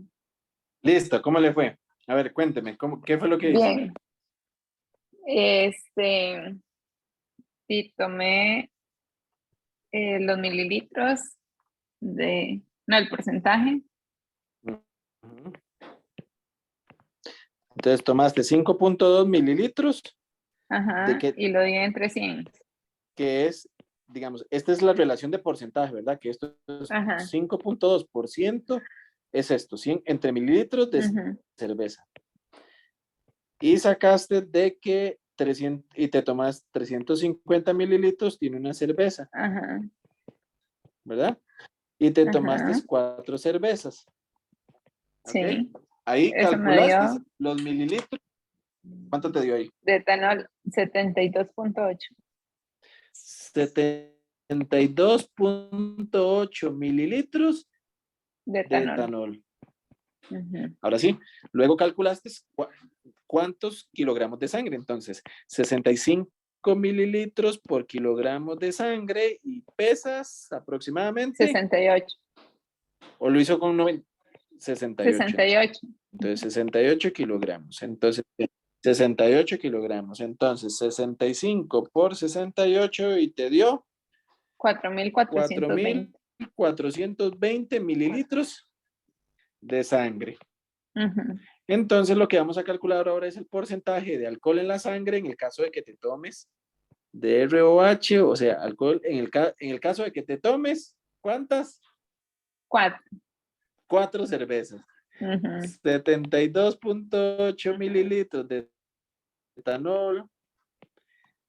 Listo, ¿cómo le fue? A ver, cuénteme, ¿qué fue lo que hizo? Bien. Sí, tomé los mililitros no, el porcentaje. Ujú. Entonces tomaste 5.2 mililitros de Ajá, y lo di entre 100. que es, digamos, esta es la relación de porcentaje, ¿verdad? Que esto es Ajá. 5.2% es esto, 100 entre mililitros de Ujú, cerveza. Y sacaste de que 300, y te tomas 350 mililitros, tiene una cerveza, ajá, ¿verdad? Y te tomaste ajá. 4 cervezas, ¿ok? Sí, Ahí eso me calculaste dio los mililitros. ¿Cuánto te dio ahí? de etanol 72.8 72.8 mililitros de de etanol. etanol. Ujú. Ahora sí, luego calculaste cuántos kilogramos de sangre. Entonces, 65 mililitros por kilogramo de sangre y pesas aproximadamente, 68. o lo hizo con 68. 68. Entonces, 68 kilogramos. Entonces, 68 kilogramos. Entonces, 65 por 68 y te dio 4.420. 4.420 mililitros de sangre. Ujú. Entonces, lo que vamos a calcular ahora es el porcentaje de alcohol en la sangre en el caso de que te tomes DROH, o sea, alcohol en el caso de que te tomes, ¿cuántas? 4. 4 cervezas. Ujú. 72.8 mililitros de etanol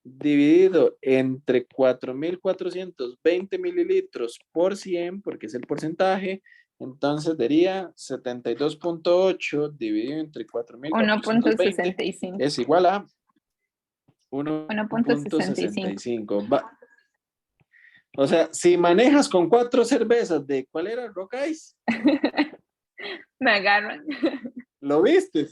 dividido entre 4.420 mililitros por 100, porque es el porcentaje, entonces daría 72.8 dividido entre 4.420 1.65. es igual a 1.65. 1.65. O sea, si manejas con 4 cervezas de ¿cuál era? Rock Ice, Me agarran. ¿lo viste?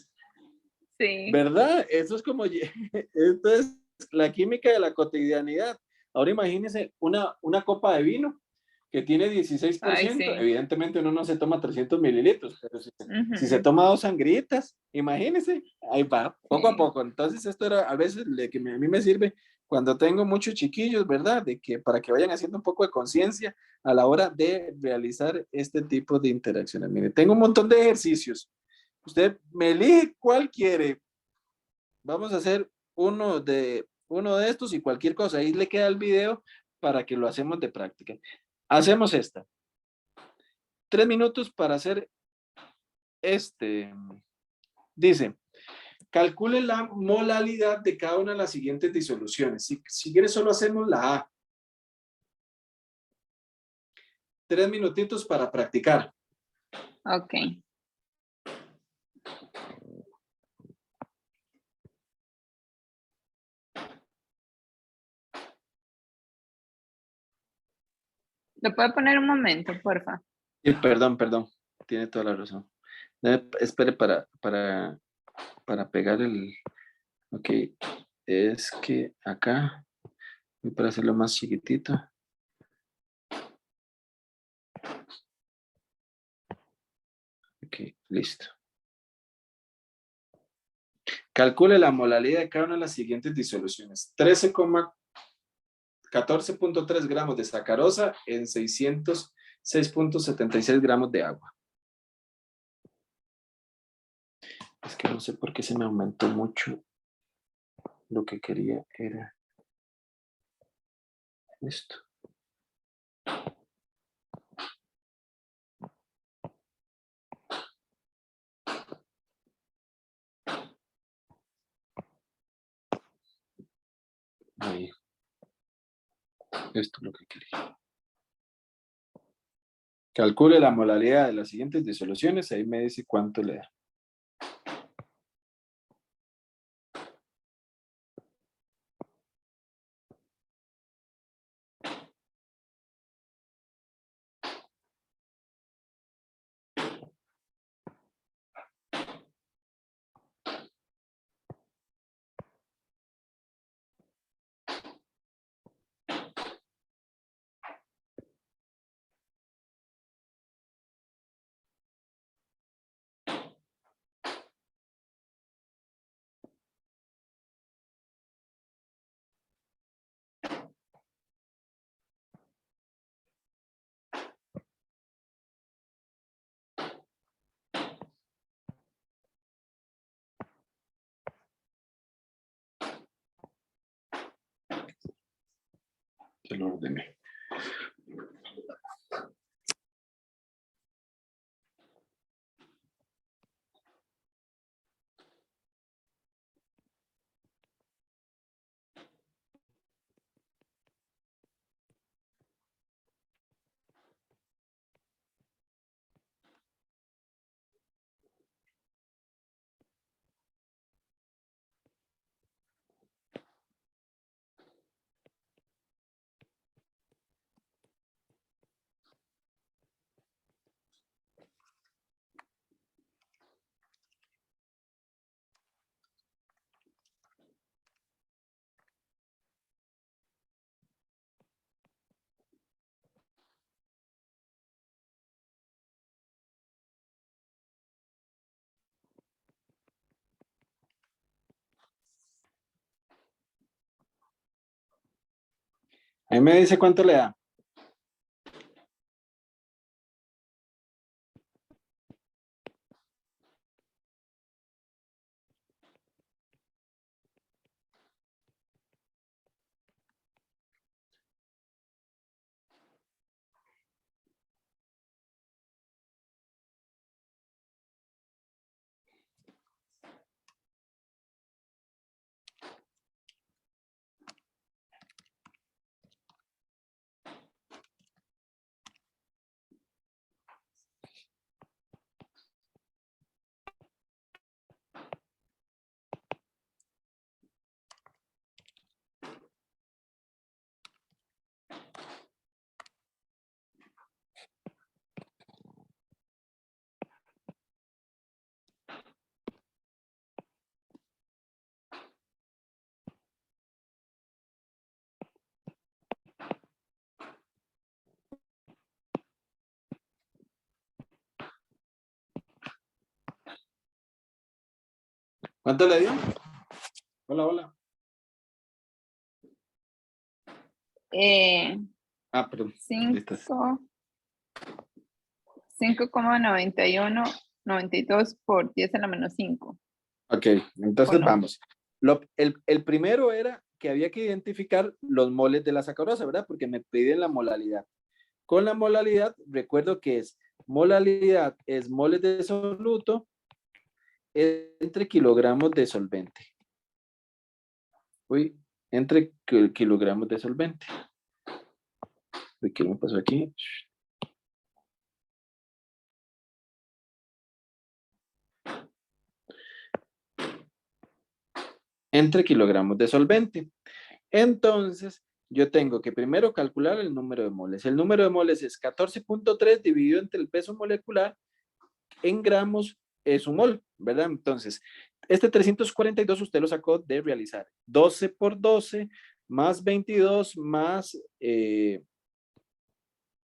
Sí. ¿Verdad? Eso es como, esto es la química de la cotidianidad. Ahora imagínense una copa de vino que tiene Ay, 16%, sí. evidentemente uno no se toma 300 mililitros, pero si se Ujú. toma 2 sangritas, imagínense, ahí va, poco a Sí. poco. Entonces esto era a veces a mí me sirve cuando tengo muchos chiquillos, ¿verdad? De que para que vayan haciendo un poco de conciencia a la hora de realizar este tipo de interacciones. Mire, tengo un montón de ejercicios. Usted me elige cuál quiere. Vamos a hacer uno de estos y cualquier cosa. Ahí le queda el video para que lo hacemos de práctica. Hacemos esta. 3 minutos para hacer este. Dice, calcule la molalidad de cada una de las siguientes disoluciones. Si quieres, solo hacemos la A. 3 minutitos para practicar. Ok. ¿Lo puede poner un momento, porfa? Perdón. Tiene toda la razón. Espere para pegar el. Ok. Es que acá, para hacerlo más chiquitito. Ok, listo. Calcule la molalidad de cada una de las siguientes disoluciones. 14.3 gramos de sacarosa en 606.76 gramos de agua. Es que no sé por qué se me aumentó mucho. Lo que quería era esto. Ahí. Esto es lo que quería. Calcule la molalidad de las siguientes disoluciones. Ahí me dice cuánto le da. Se lo ordené. Ahí me dice cuánto le da. ¿Cuánto le dio? Hola, hola. Perdón. 5,92 por 10 a la menos 5. Ok, entonces vamos. El primero era que había que identificar los moles de la sacarosa, ¿verdad? Porque me piden la molalidad. Con la molalidad, recuerdo que molalidad es moles de soluto entre kilogramos de solvente. Uy, entre kilogramos de solvente. Uy, ¿qué me pasó aquí? Entre kilogramos de solvente. Entonces, yo tengo que primero calcular el número de moles. El número de moles es 14.3 dividido entre el peso molecular en gramos es un mol, ¿verdad? Entonces, este 342 usted lo sacó de realizar. 12 por 12 más 22 más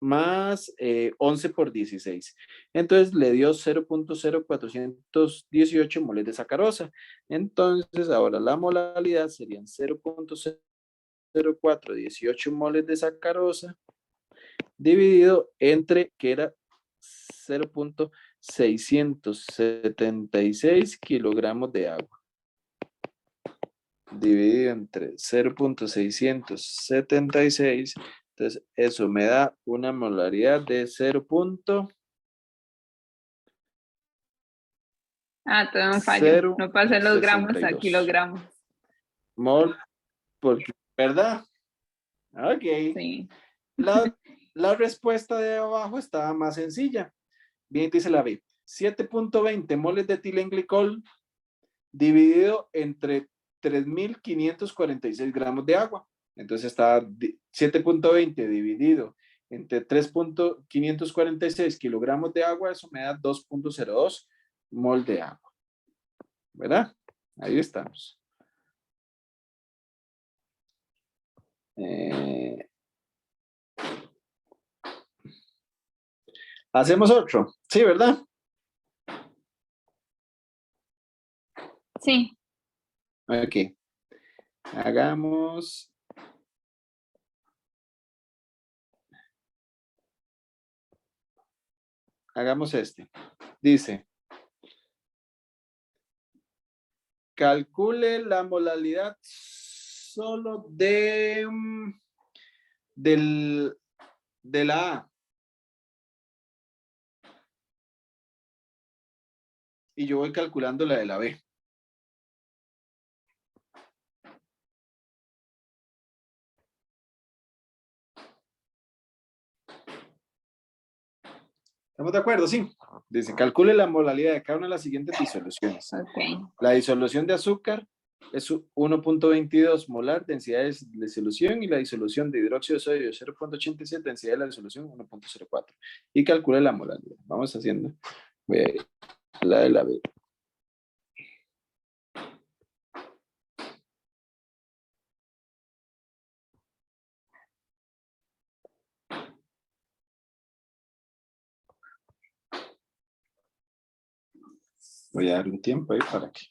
11 por 16. Entonces le dio 0.0418 moles de sacarosa. Entonces ahora la molalidad serían 0.0418 moles de sacarosa dividido entre, que era 0.676 kilogramos de agua. Dividido entre 0.676. Entonces, eso me da una molaridad de 0. Todo un fallo. No pasé los gramos a 62 kilogramos. mol por, ¿verdad? Ok. Sí. La respuesta de abajo estaba más sencilla. Bien, dice la B. 7.20 moles de etilenglicol dividido entre 3.546 gramos de agua. Entonces está 7.20 dividido entre 3.546 kilogramos de agua, eso me da 2.02 mol de agua. ¿Verdad? Ahí estamos. Hacemos otro. Sí, ¿verdad? Sí. Ok. Hagamos este. Dice, calcule la molalidad solo de de la A. Y yo voy calculando la de la B. ¿Estamos de acuerdo? Sí. Dice, calcule la molalidad de cada una de las siguientes disoluciones. Okay. La disolución de azúcar es 1.22 molar, densidad de disolución, y la disolución de hidróxido de sodio 0.87, densidad de la disolución 1.04. Y calcule la molalidad. Vamos haciendo. Voy a ir a la de la B. Voy a dar un tiempo ahí para que...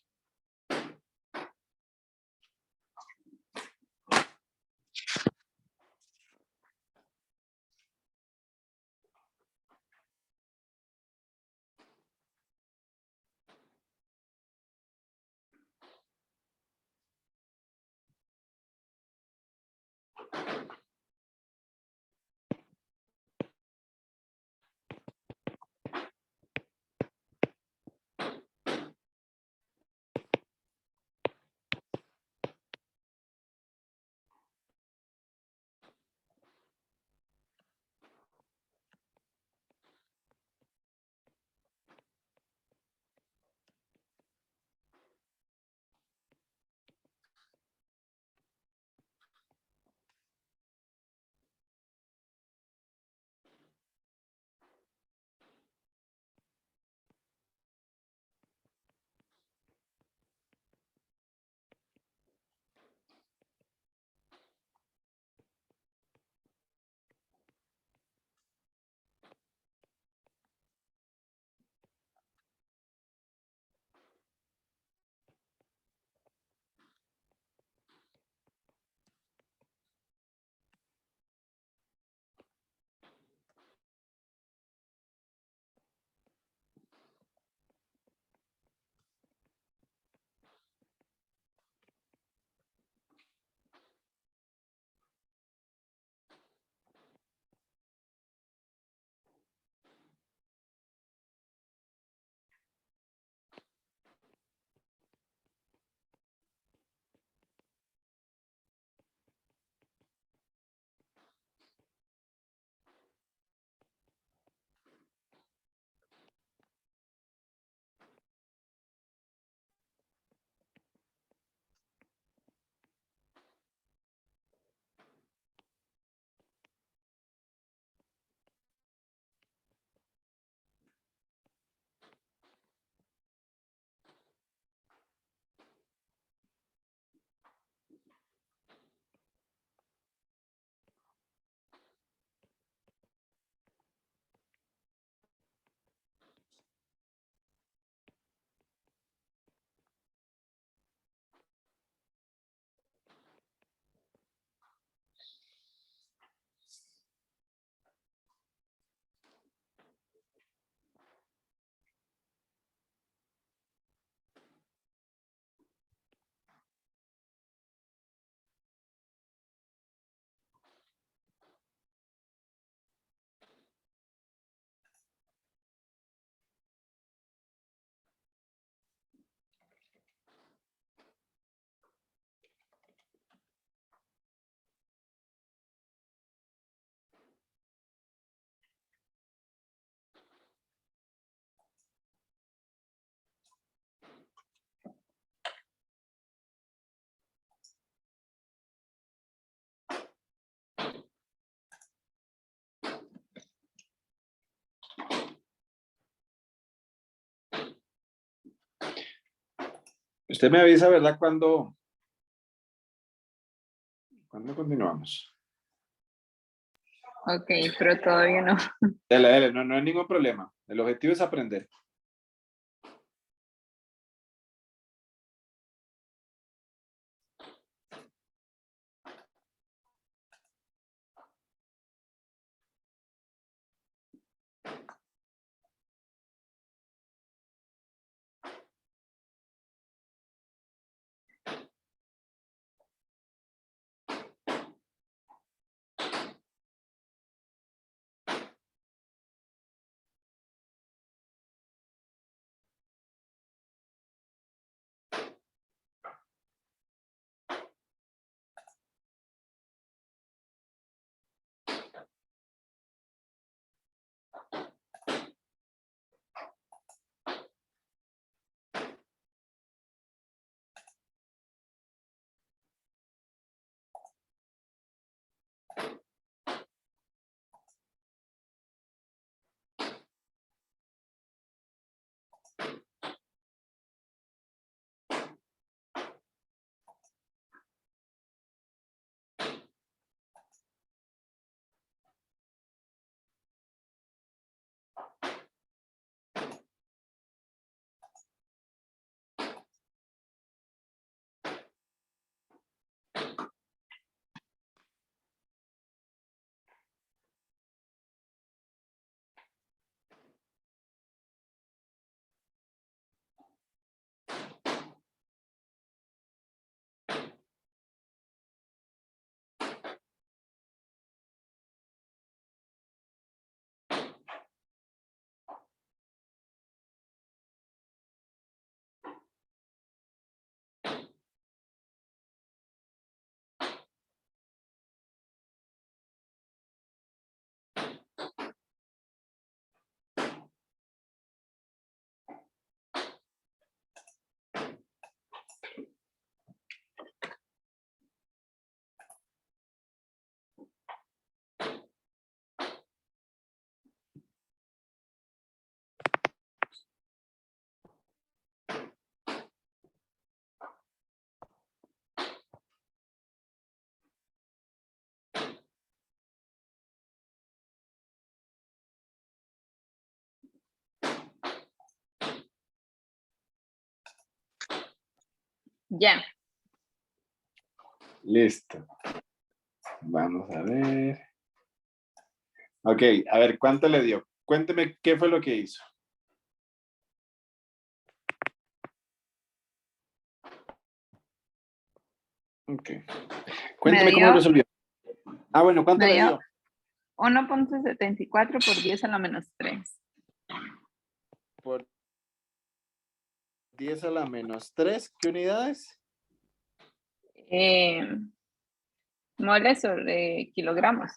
Usted me avisa, ¿verdad? ¿Cuándo continuamos? Ok, pero todavía no. Dale, dale, no hay ningún problema. El objetivo es aprender. Ya. Listo. Vamos a ver. Ok, a ver, ¿cuánto le dio? Cuénteme qué fue lo que hizo. Ok. Me Cuénteme cómo dio, resolvió. Ah, bueno, ¿cuánto me le dio dio? 1.74 por 10 a la menos 3. Por 10 a la menos 3, ¿qué unidades? Moles sobre kilogramos.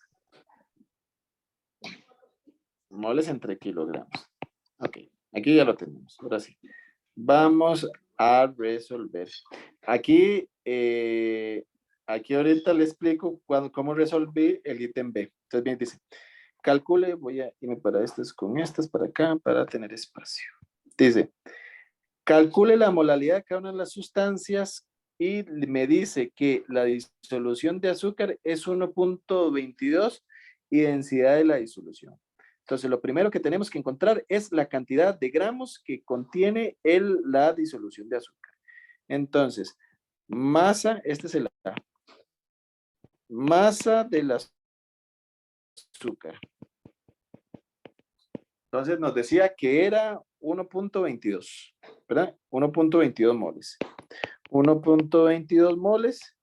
Moles entre kilogramos. Ok, aquí ya lo tenemos. Ahora sí. Vamos a resolver. Aquí, aquí ahorita le explico cómo resolví el ítem B. Entonces, bien, dice, calcule, voy a irme para estas con estas, para acá, para tener espacio. Dice, calcule la molaridad de cada una de las sustancias y me dice que la disolución de azúcar es 1.22 y densidad de la disolución. Entonces, lo primero que tenemos que encontrar es la cantidad de gramos que contiene la disolución de azúcar. Entonces, masa, este es el A, masa del azúcar. Entonces, nos decía que era 1.22, ¿verdad? 1.22 moles. 1.22 moles.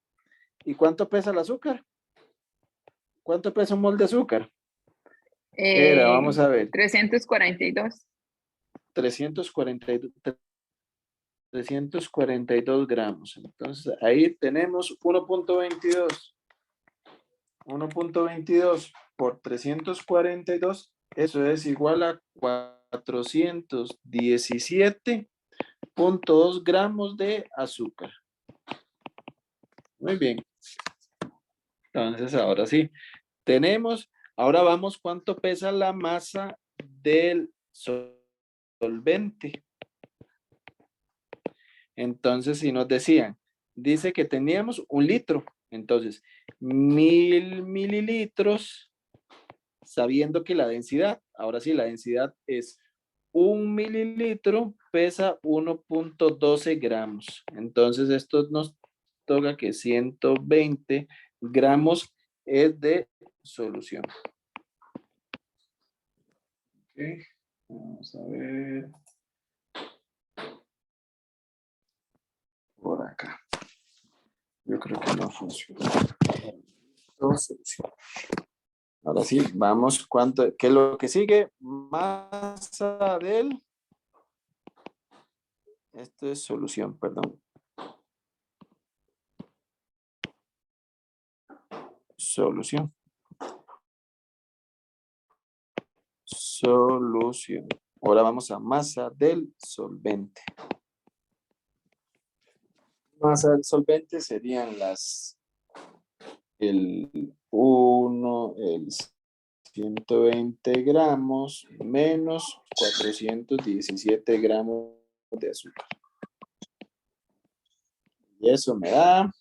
¿Y cuánto pesa el azúcar? ¿Cuánto pesa un mol de azúcar? Era, vamos a ver, 342. 342, 342 gramos. Entonces, ahí tenemos 1.22. 1.22 por 342, eso es igual a 417.2 gramos de azúcar. Muy bien. Entonces, ahora sí, tenemos, ahora vamos, ¿cuánto pesa la masa del solvente? Entonces, si nos decían, dice que teníamos 1 litro, entonces 1000 mililitros, sabiendo que la densidad, ahora sí, la densidad es 1 mililitro, pesa 1.12 gramos. Entonces, esto nos toca que 120 gramos es de solución. Ok, vamos a ver. Por acá. Yo creo que no funciona. Solución. Ahora sí, vamos, ¿qué es lo que sigue? Masa del... Esto es solución, perdón. Solución. Solución. Ahora vamos a masa del solvente. Masa del solvente serían el 120 gramos menos 417 gramos de azúcar. Y eso me da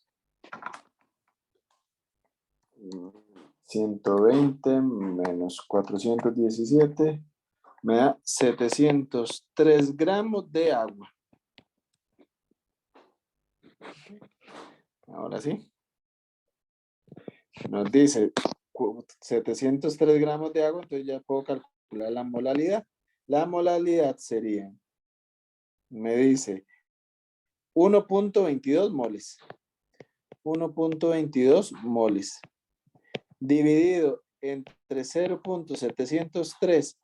120 menos 417, me da 703 gramos de agua. Ahora sí. Nos dice 703 gramos de agua, entonces ya puedo calcular la molaridad. La molaridad sería, me dice 1.22 moles. 1.22 moles. Dividido entre 0.703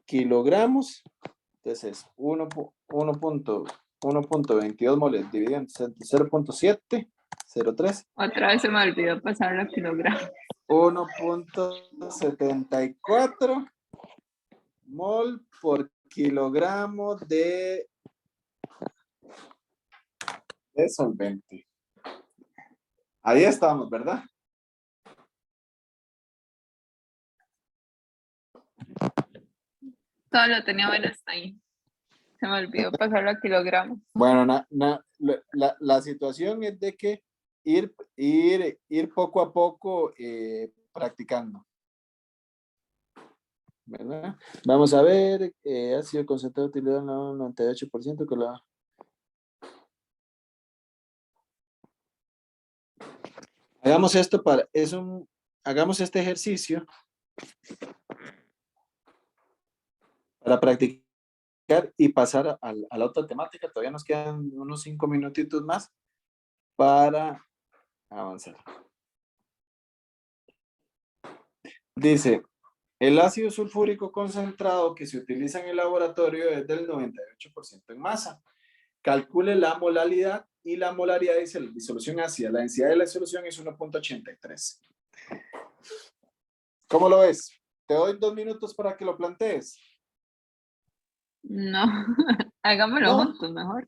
kilogramos. Entonces, 1.22 moles dividido entre 0.703. Otra vez se me olvidó pasar los kilogramos. 1.74 mol por kilogramo de solvente. Ahí estamos, ¿verdad? Todo lo tenía bueno hasta ahí. Se me olvidó pasarlo a kilogramos. Bueno, la situación es de que ir poco a poco practicando. ¿Verdad? Vamos a ver, ha sido concentrado utilizado en el 98% que la Hagamos esto hagamos este ejercicio para practicar y pasar a la otra temática. Todavía nos quedan unos 5 minutitos más para avanzar. Dice, el ácido sulfúrico concentrado que se utiliza en el laboratorio es del 98% en masa. Calcule la molaridad y la molaridad dice la disolución ácida. La densidad de la disolución es 1.83. ¿Cómo lo ves? Te doy 2 minutos para que lo plantees. No, hagámoslo ¿No? juntos mejor.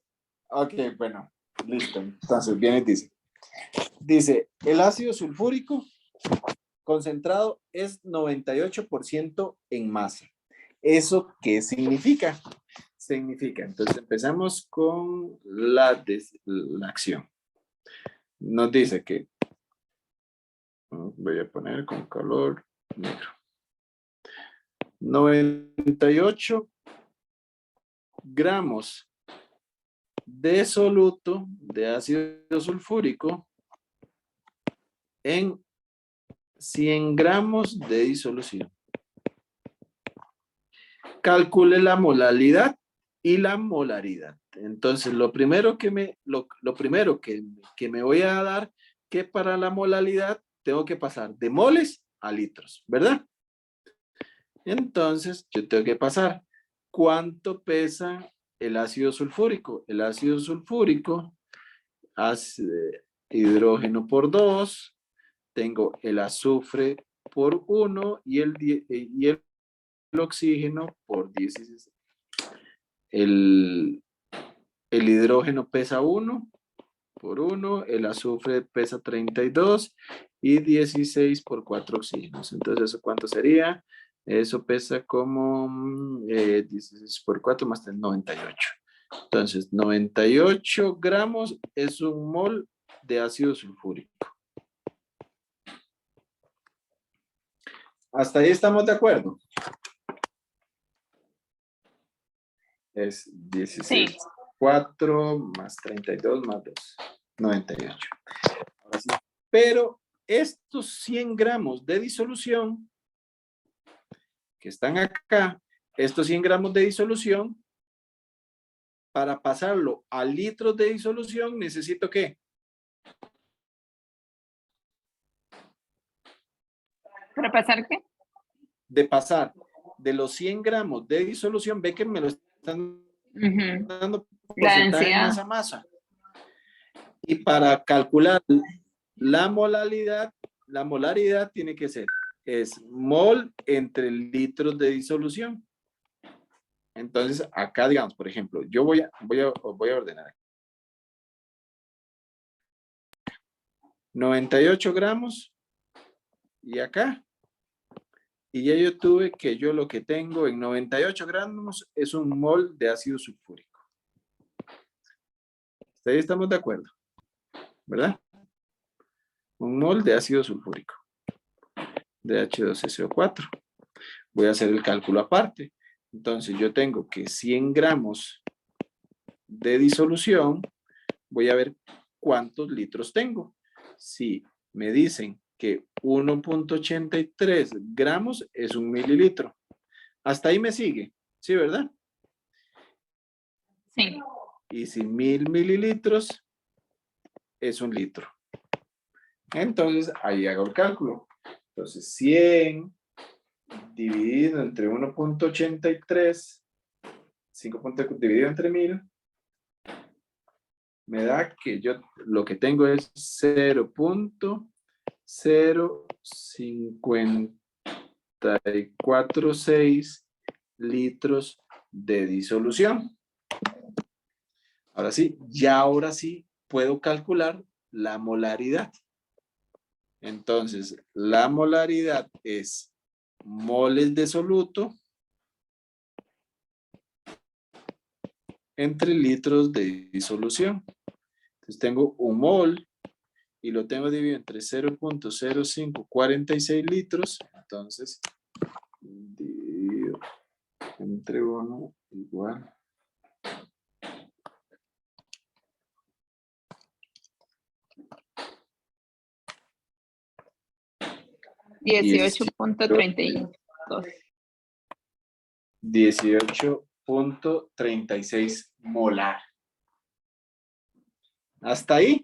Ok, bueno, listo. Entonces viene y dice, el ácido sulfúrico concentrado es 98% en masa. ¿Eso qué significa? Significa, entonces empezamos con la acción. Nos dice que, voy a poner con color negro, 98 gramos de soluto de ácido sulfúrico en 100 gramos de disolución. Calcule la molaridad y la molaridad. Entonces, lo primero que me voy a dar, que para la molaridad tengo que pasar de moles a litros, ¿verdad? Entonces, yo tengo que pasar. ¿Cuánto pesa el ácido sulfúrico? El ácido sulfúrico hace hidrógeno por 2, tengo el azufre por 1 y el oxígeno por 16. El hidrógeno pesa 1 por 1, el azufre pesa 32 y 16 por 4 oxígenos. Entonces, ¿eso cuánto sería? Eso pesa como 16 por 4 más 3, 98. Entonces, 98 gramos es un mol de ácido sulfúrico. ¿Hasta ahí estamos de acuerdo? Es 16, sí. 4 más 32 más 2, 98. Ahora sí. Pero estos 100 gramos de disolución que están acá, estos 100 gramos de disolución, para pasarlo a litros de disolución, necesito ¿qué? ¿Para pasar qué? De pasar de los 100 gramos de disolución, ve que me lo están dando porcentaje en esa masa. Y para calcular la molaridad tiene que ser, es mol entre litros de disolución. Entonces, acá, digamos, por ejemplo, yo voy a ordenar. 98 gramos y acá. Y ya yo tuve que yo lo que tengo en 98 gramos es un mol de ácido sulfúrico. Ahí estamos de acuerdo, ¿verdad? Un mol de ácido sulfúrico, de H2SO4. Voy a hacer el cálculo aparte. Entonces yo tengo que 100 gramos de disolución, voy a ver cuántos litros tengo. Si me dicen que 1.83 gramos es un mililitro. Hasta ahí me sigue, ¿sí, verdad? Sí. Y si 1000 mililitros es un litro. Entonces, ahí hago el cálculo. Entonces, 100 dividido entre 1.83, 5 dividido entre 1000, me da que yo lo que tengo es 0.0546 litros de disolución. Ahora sí puedo calcular la molaridad. Entonces, la molaridad es moles de soluto entre litros de disolución. Entonces, tengo un mol y lo tengo dividido entre 0.0546 litros. Entonces, dividido entre 1 igual 18.32. 18.36 molar. Hasta ahí.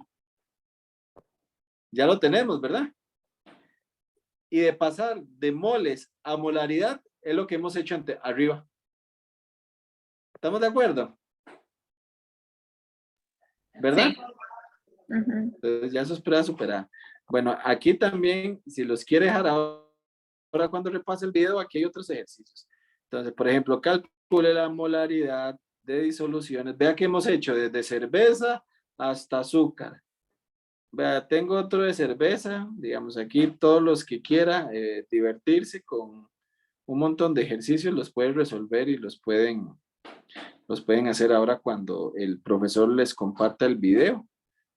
Ya lo tenemos, ¿verdad? Y de pasar de moles a molaridad es lo que hemos hecho arriba. ¿Estamos de acuerdo? ¿Verdad? Sí. Uh-huh. Entonces ya eso es prueba superada. Bueno, aquí también, si los quiere dejar ahora cuando repase el video, aquí hay otros ejercicios. Entonces, por ejemplo, calcule la molaridad de disoluciones. Vea que hemos hecho desde cerveza hasta azúcar. Vea, tengo otro de cerveza, digamos aquí, todos los que quiera divertirse con un montón de ejercicios los pueden resolver y los pueden hacer ahora cuando el profesor les comparta el video.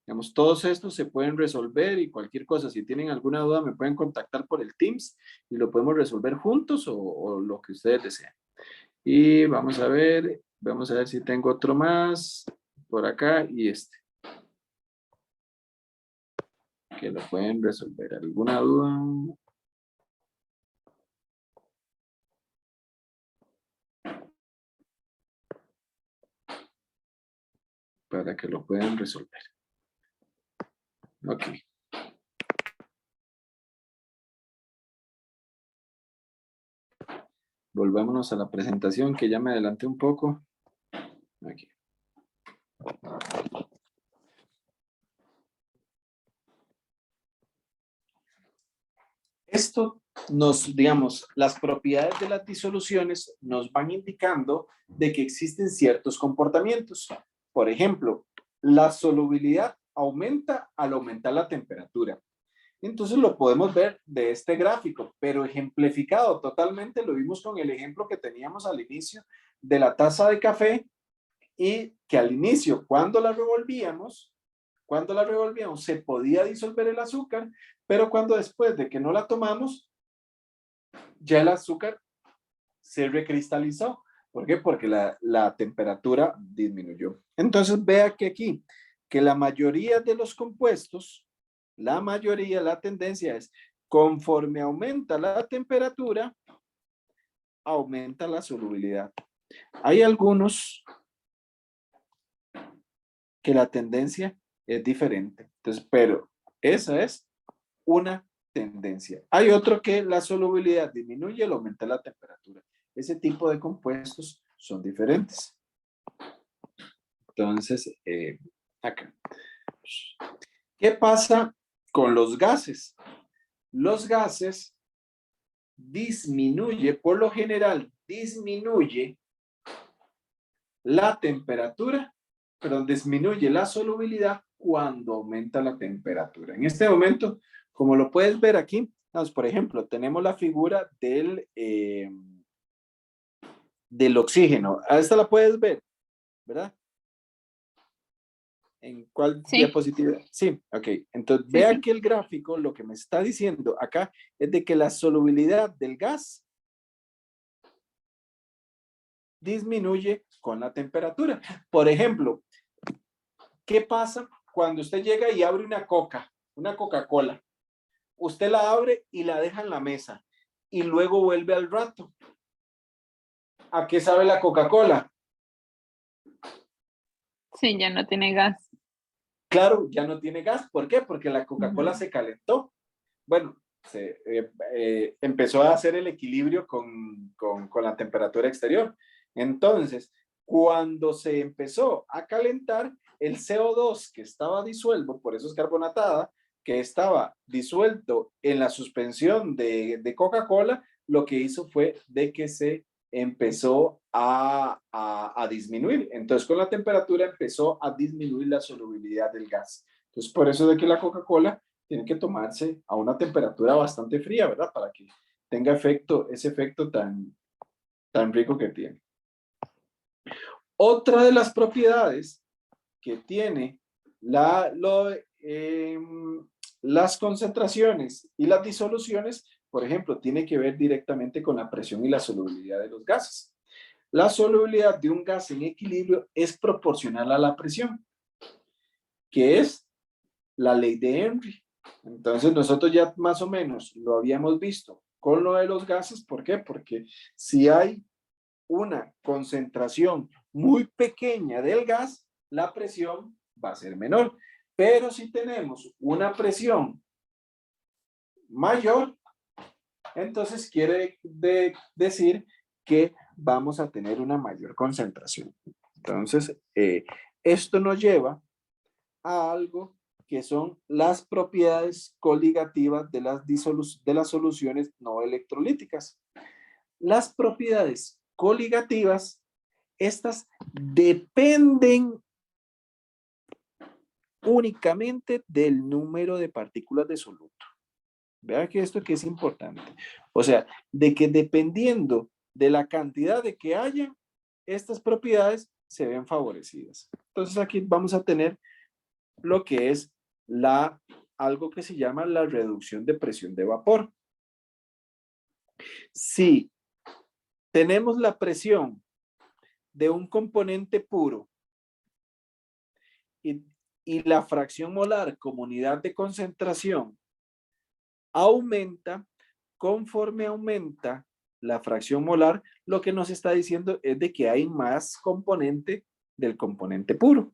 Digamos, todos estos se pueden resolver y cualquier cosa, si tienen alguna duda me pueden contactar por el Teams y lo podemos resolver juntos o lo que ustedes deseen. Y vamos a ver si tengo otro más por acá y este. Que lo pueden resolver. ¿Alguna duda? Para que lo puedan resolver. Ok. Volvámonos a la presentación que ya me adelanté un poco. Aquí. Esto digamos, las propiedades de las disoluciones nos van indicando de que existen ciertos comportamientos. Por ejemplo, la solubilidad aumenta al aumentar la temperatura. Entonces lo podemos ver de este gráfico, pero ejemplificado totalmente, lo vimos con el ejemplo que teníamos al inicio de la taza de café y que al inicio, cuando la revolvíamos, se podía disolver el azúcar, pero cuando después de que no la tomamos, ya el azúcar se recristalizó. ¿Por qué? Porque la temperatura disminuyó. Entonces vea que aquí, que la mayoría de los compuestos, la tendencia es, conforme aumenta la temperatura, aumenta la solubilidad. Hay algunos que la tendencia es diferente. Entonces, pero esa es una tendencia. Hay otro que la solubilidad disminuye al aumentar la temperatura. Ese tipo de compuestos son diferentes. Entonces, acá. ¿Qué pasa con los gases? Los gases por lo general, disminuye la temperatura, pero disminuye la solubilidad cuando aumenta la temperatura. En este momento, como lo puedes ver aquí, por ejemplo, tenemos la figura del oxígeno. A esta la puedes ver, ¿verdad? ¿En cuál diapositiva? Sí, ok. Entonces, vea que el gráfico lo que me está diciendo acá es de que la solubilidad del gas disminuye con la temperatura. Por ejemplo, ¿qué pasa cuando usted llega y abre una Coca-Cola? Usted la abre y la deja en la mesa y luego vuelve al rato. ¿A qué sabe la Coca-Cola? Sí, ya no tiene gas. Claro, ya no tiene gas. ¿Por qué? Porque la Coca-Cola se calentó. Bueno, empezó a hacer el equilibrio con la temperatura exterior. Entonces, cuando se empezó a calentar, el CO2 que estaba disuelto, por eso es carbonatada, que estaba disuelto en la suspensión de Coca-Cola, lo que hizo fue de que se empezó a disminuir. Entonces, con la temperatura empezó a disminuir la solubilidad del gas. Entonces, por eso de que la Coca-Cola tiene que tomarse a una temperatura bastante fría, ¿verdad? Para que tenga ese efecto tan rico que tiene. Otra de las propiedades que tiene las concentraciones y las disoluciones, por ejemplo, tiene que ver directamente con la presión y la solubilidad de los gases. La solubilidad de un gas en equilibrio es proporcional a la presión, que es la ley de Henry. Entonces nosotros ya más o menos lo habíamos visto con lo de los gases. ¿Por qué? Porque si hay una concentración muy pequeña del gas, la presión va a ser menor. Pero si tenemos una presión mayor, entonces quiere decir que vamos a tener una mayor concentración. Entonces, esto nos lleva a algo que son las propiedades coligativas de las soluciones no electrolíticas. Las propiedades coligativas, estas dependen únicamente del número de partículas de soluto. Vean que esto que es importante. O sea, de que dependiendo de la cantidad de que haya, estas propiedades se ven favorecidas. Entonces aquí vamos a tener lo que es algo que se llama la reducción de presión de vapor. Si tenemos la presión de un componente puro y, y la fracción molar como unidad de concentración aumenta, conforme aumenta la fracción molar, lo que nos está diciendo es de que hay más componente del componente puro.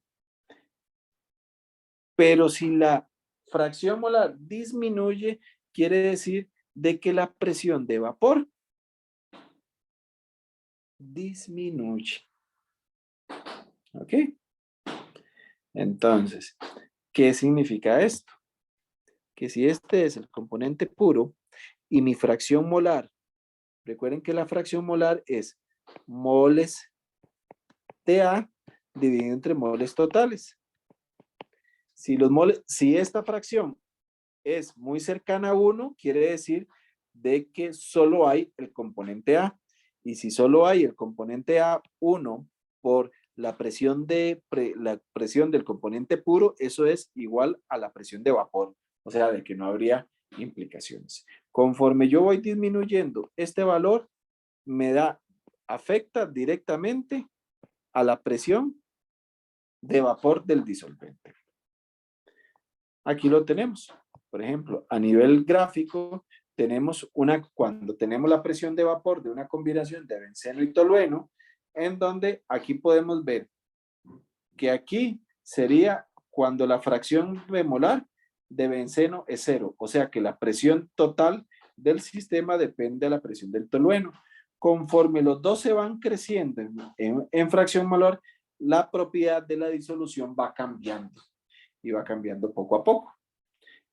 Pero si la fracción molar disminuye, quiere decir de que la presión de vapor disminuye. ¿Ok? Entonces, ¿qué significa esto? Que si este es el componente puro y mi fracción molar, recuerden que la fracción molar es moles de A dividido entre moles totales. Si esta fracción es muy cercana a 1, quiere decir de que solo hay el componente A. Y si solo hay el componente A1 por la presión del componente puro, eso es igual a la presión de vapor. O sea, de que no habría implicaciones. Conforme yo voy disminuyendo este valor, afecta directamente a la presión de vapor del disolvente. Aquí lo tenemos. Por ejemplo, a nivel gráfico, cuando tenemos la presión de vapor de una combinación de benceno y tolueno, en donde aquí podemos ver que aquí sería cuando la fracción molar de benceno es 0, o sea que la presión total del sistema depende de la presión del tolueno. Conforme los dos se van creciendo en fracción molar, la propiedad de la disolución va cambiando y va cambiando poco a poco.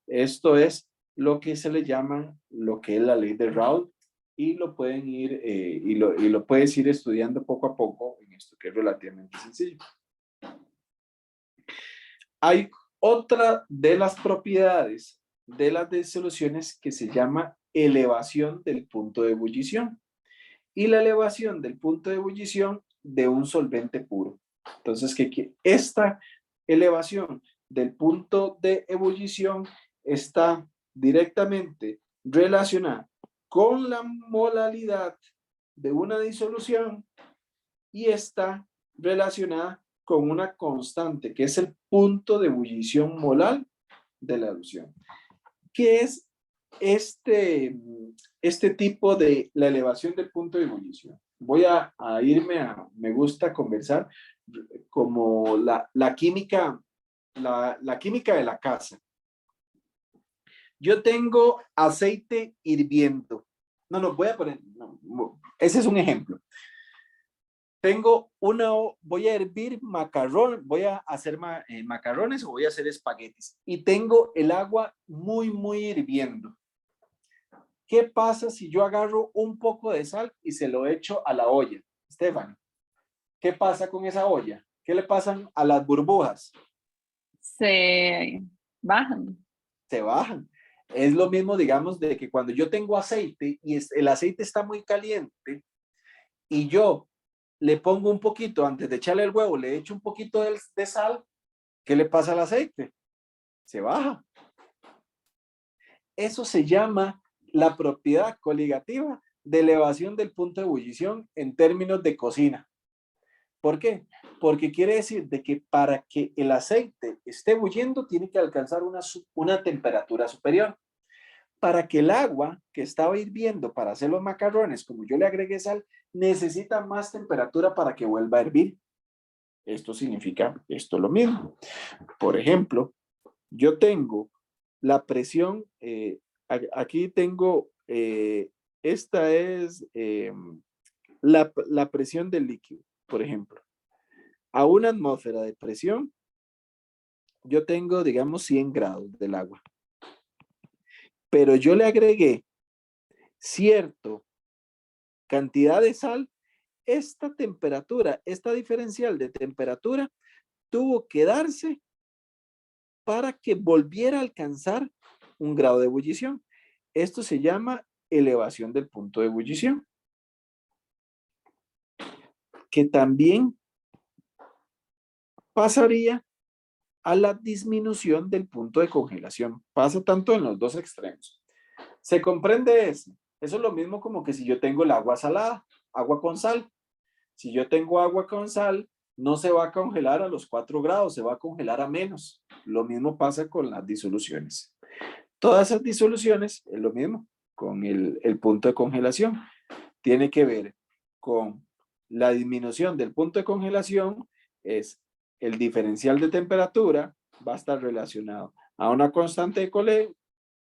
Esto es lo que se le llama lo que es la ley de Raoult y lo pueden ir y lo puedes ir estudiando poco a poco en esto que es relativamente sencillo. Hay otra de las propiedades de las disoluciones que se llama elevación del punto de ebullición y la elevación del punto de ebullición de un solvente puro. Entonces, que esta elevación del punto de ebullición está directamente relacionada con la molaridad de una disolución y está relacionada con una constante, que es el punto de ebullición molar de la solución. ¿Qué es este tipo de la elevación del punto de ebullición? Voy a irme me gusta conversar como la química de la casa. Yo tengo aceite hirviendo. No, voy a poner, ese es un ejemplo. Voy a hervir macarrón, voy a hacer macarrones o voy a hacer espaguetis y tengo el agua muy, muy hirviendo. ¿Qué pasa si yo agarro un poco de sal y se lo echo a la olla? Estefan, ¿qué pasa con esa olla? ¿Qué le pasan a las burbujas? Se bajan. Se bajan. Es lo mismo, digamos, de que cuando yo tengo aceite y el aceite está muy caliente y yo le pongo un poquito, antes de echarle el huevo, le echo un poquito de sal, ¿qué le pasa al aceite? Se baja. Eso se llama la propiedad coligativa de elevación del punto de ebullición en términos de cocina. ¿Por qué? Porque quiere decir de que para que el aceite esté bulliendo tiene que alcanzar una temperatura superior. Para que el agua que estaba hirviendo para hacer los macarrones, como yo le agregué sal, necesita más temperatura para que vuelva a hervir. Esto significa esto lo mismo. Por ejemplo, yo tengo la presión, aquí tengo, esta es la presión del líquido, por ejemplo. A una atmósfera de presión, yo tengo, digamos, 100 grados del agua. Pero yo le agregué cierta cantidad de sal. Esta temperatura, esta diferencial de temperatura, tuvo que darse para que volviera a alcanzar un grado de ebullición. Esto se llama elevación del punto de ebullición, que también pasaría a la disminución del punto de congelación. Pasa tanto en los dos extremos. ¿Se comprende eso? Eso es lo mismo como que si yo tengo el agua salada, agua con sal. Si yo tengo agua con sal, no se va a congelar a los 4 grados, se va a congelar a menos. Lo mismo pasa con las disoluciones. Todas esas disoluciones es lo mismo con el punto de congelación. Tiene que ver con la disminución del punto de congelación, es el diferencial de temperatura, va a estar relacionado a una constante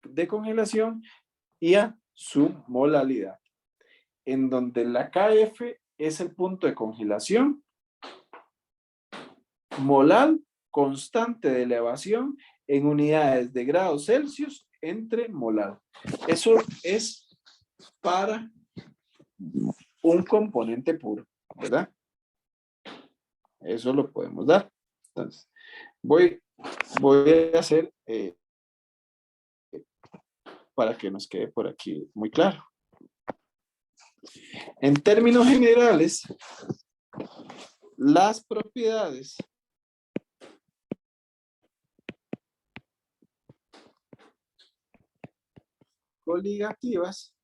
de congelación y a su molalidad, en donde la KF es el punto de congelación, molar, constante de elevación en unidades de grados Celsius entre molar. Eso es para un componente puro, ¿verdad? Eso lo podemos dar. Entonces, voy a hacer para que nos quede por aquí muy claro. En términos generales, las propiedades coligativas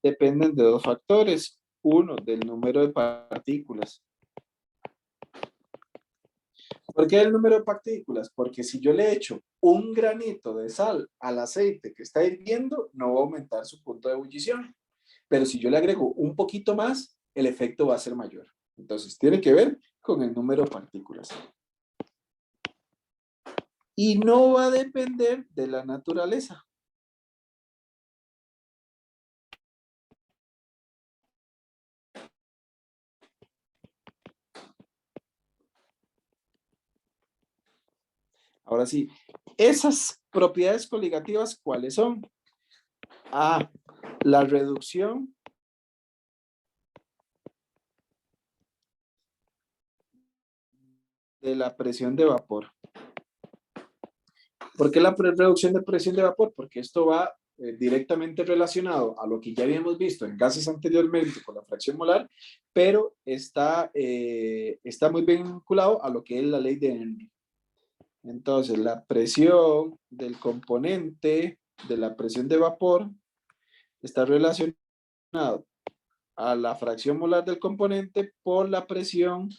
dependen de dos factores. Uno, del número de partículas. ¿Por qué el número de partículas? Porque si yo le echo un granito de sal al aceite que está hirviendo, no va a aumentar su punto de ebullición. Pero si yo le agrego un poquito más, el efecto va a ser mayor. Entonces, tiene que ver con el número de partículas. Y no va a depender de la naturaleza. Ahora sí, esas propiedades coligativas, ¿cuáles son? A, la reducción de la presión de vapor. ¿Por qué la reducción de presión de vapor? Porque esto va directamente relacionado a lo que ya habíamos visto en gases anteriormente con la fracción molar, pero está muy bien vinculado a lo que es la ley de Henry. Entonces, la presión del componente de la presión de vapor está relacionado a la fracción molar del componente por la presión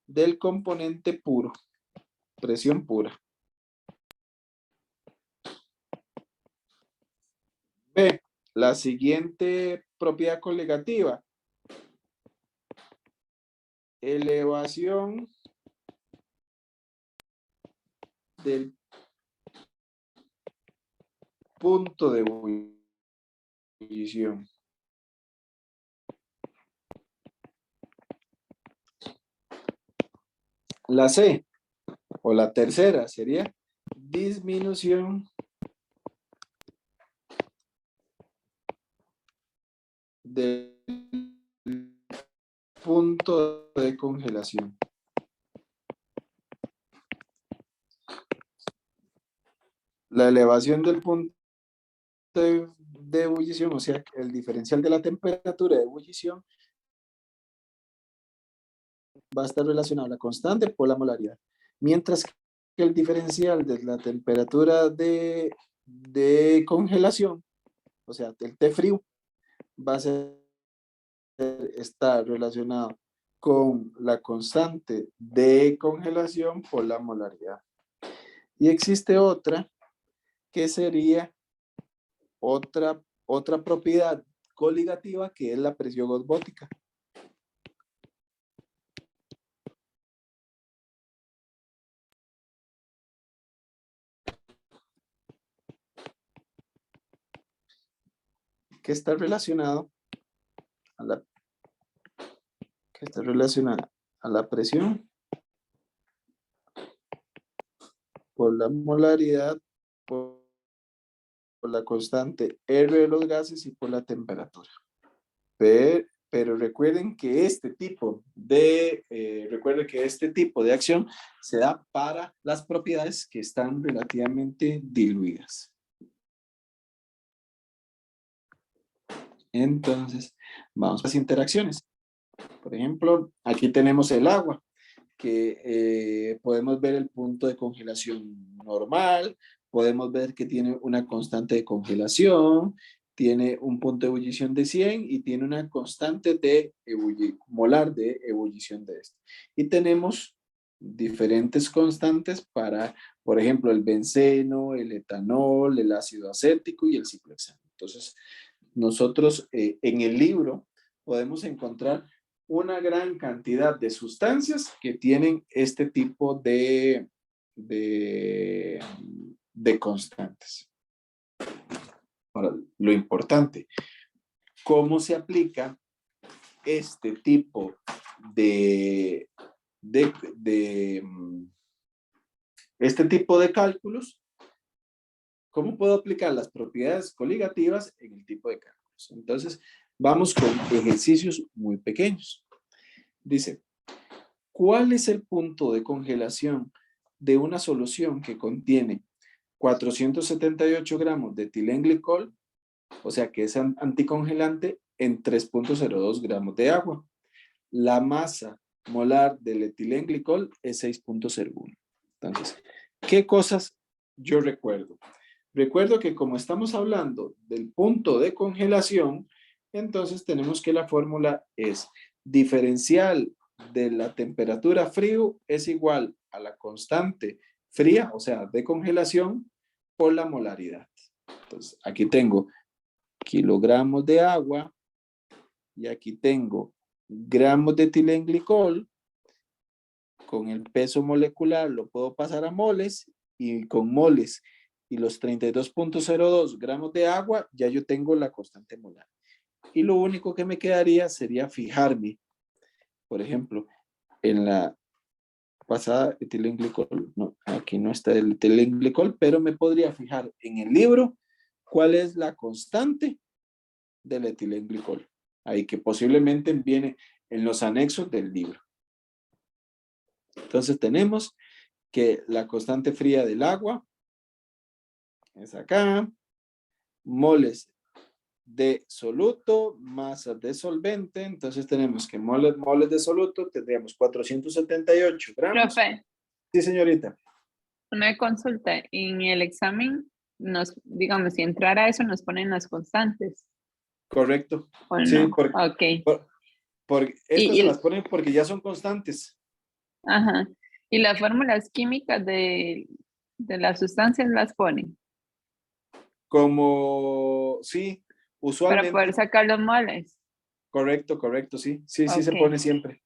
del componente puro, presión pura. B, la siguiente propiedad coligativa, elevación del punto de ebullición. La C, o la tercera, sería disminución del punto de congelación. La elevación del punto de ebullición, o sea, el diferencial de la temperatura de ebullición, va a estar relacionado a la constante por la molaridad. Mientras que el diferencial de la temperatura de congelación, o sea, del té frío, va a ser está relacionado con la constante de congelación por la molaridad. Y existe otra que sería otra propiedad coligativa, que es la presión osmótica. Que está relacionado a la presión por la molaridad, por la constante R de los gases y por la temperatura. Pero recuerden que este tipo de acción se da para las propiedades que están relativamente diluidas. Entonces, vamos a las interacciones. Por ejemplo, aquí tenemos el agua, que podemos ver el punto de congelación normal, podemos ver que tiene una constante de congelación, tiene un punto de ebullición de 100 y tiene una constante de molar de ebullición de este. Y tenemos diferentes constantes para, por ejemplo, el benceno, el etanol, el ácido acético y el ciclohexano. Entonces, nosotros en el libro podemos encontrar una gran cantidad de sustancias que tienen este tipo de constantes. Ahora, lo importante, ¿cómo se aplica este tipo este tipo de cálculos? ¿Cómo puedo aplicar las propiedades coligativas en el tipo de cálculos? Entonces, vamos con ejercicios muy pequeños. Dice, ¿cuál es el punto de congelación de una solución que contiene 478 gramos de etilenglicol, o sea que es anticongelante, en 3.02 gramos de agua? La masa molar del etilenglicol es 6.01. Entonces, ¿qué cosas yo recuerdo? Recuerdo que como estamos hablando del punto de congelación, entonces tenemos que la fórmula es diferencial de la temperatura frío es igual a la constante fría, o sea, de congelación, por la molaridad. Entonces, aquí tengo kilogramos de agua y aquí tengo gramos de etilenglicol. Con el peso molecular lo puedo pasar a moles y con moles y los 32.02 gramos de agua, ya yo tengo la constante molar. Y lo único que me quedaría sería fijarme, por ejemplo, en la pasada etilenglicol, no, aquí no está el etilenglicol, pero me podría fijar en el libro cuál es la constante del etilenglicol. Ahí que posiblemente viene en los anexos del libro. Entonces tenemos que la constante fría del agua es acá, moles de soluto, masas de solvente, entonces tenemos que moles de soluto, tendríamos 478 gramos. Profe, Sí, señorita. una consulta. En el examen, digamos, si entrara eso, nos ponen las constantes. Correcto. ¿O sí, no? Ok. porque estas se las ponen porque ya son constantes. Ajá. Y las fórmulas químicas de las sustancias las ponen Como, sí, para usualmente. poder sacar los moles. Correcto, sí. Sí se Ok. pone siempre.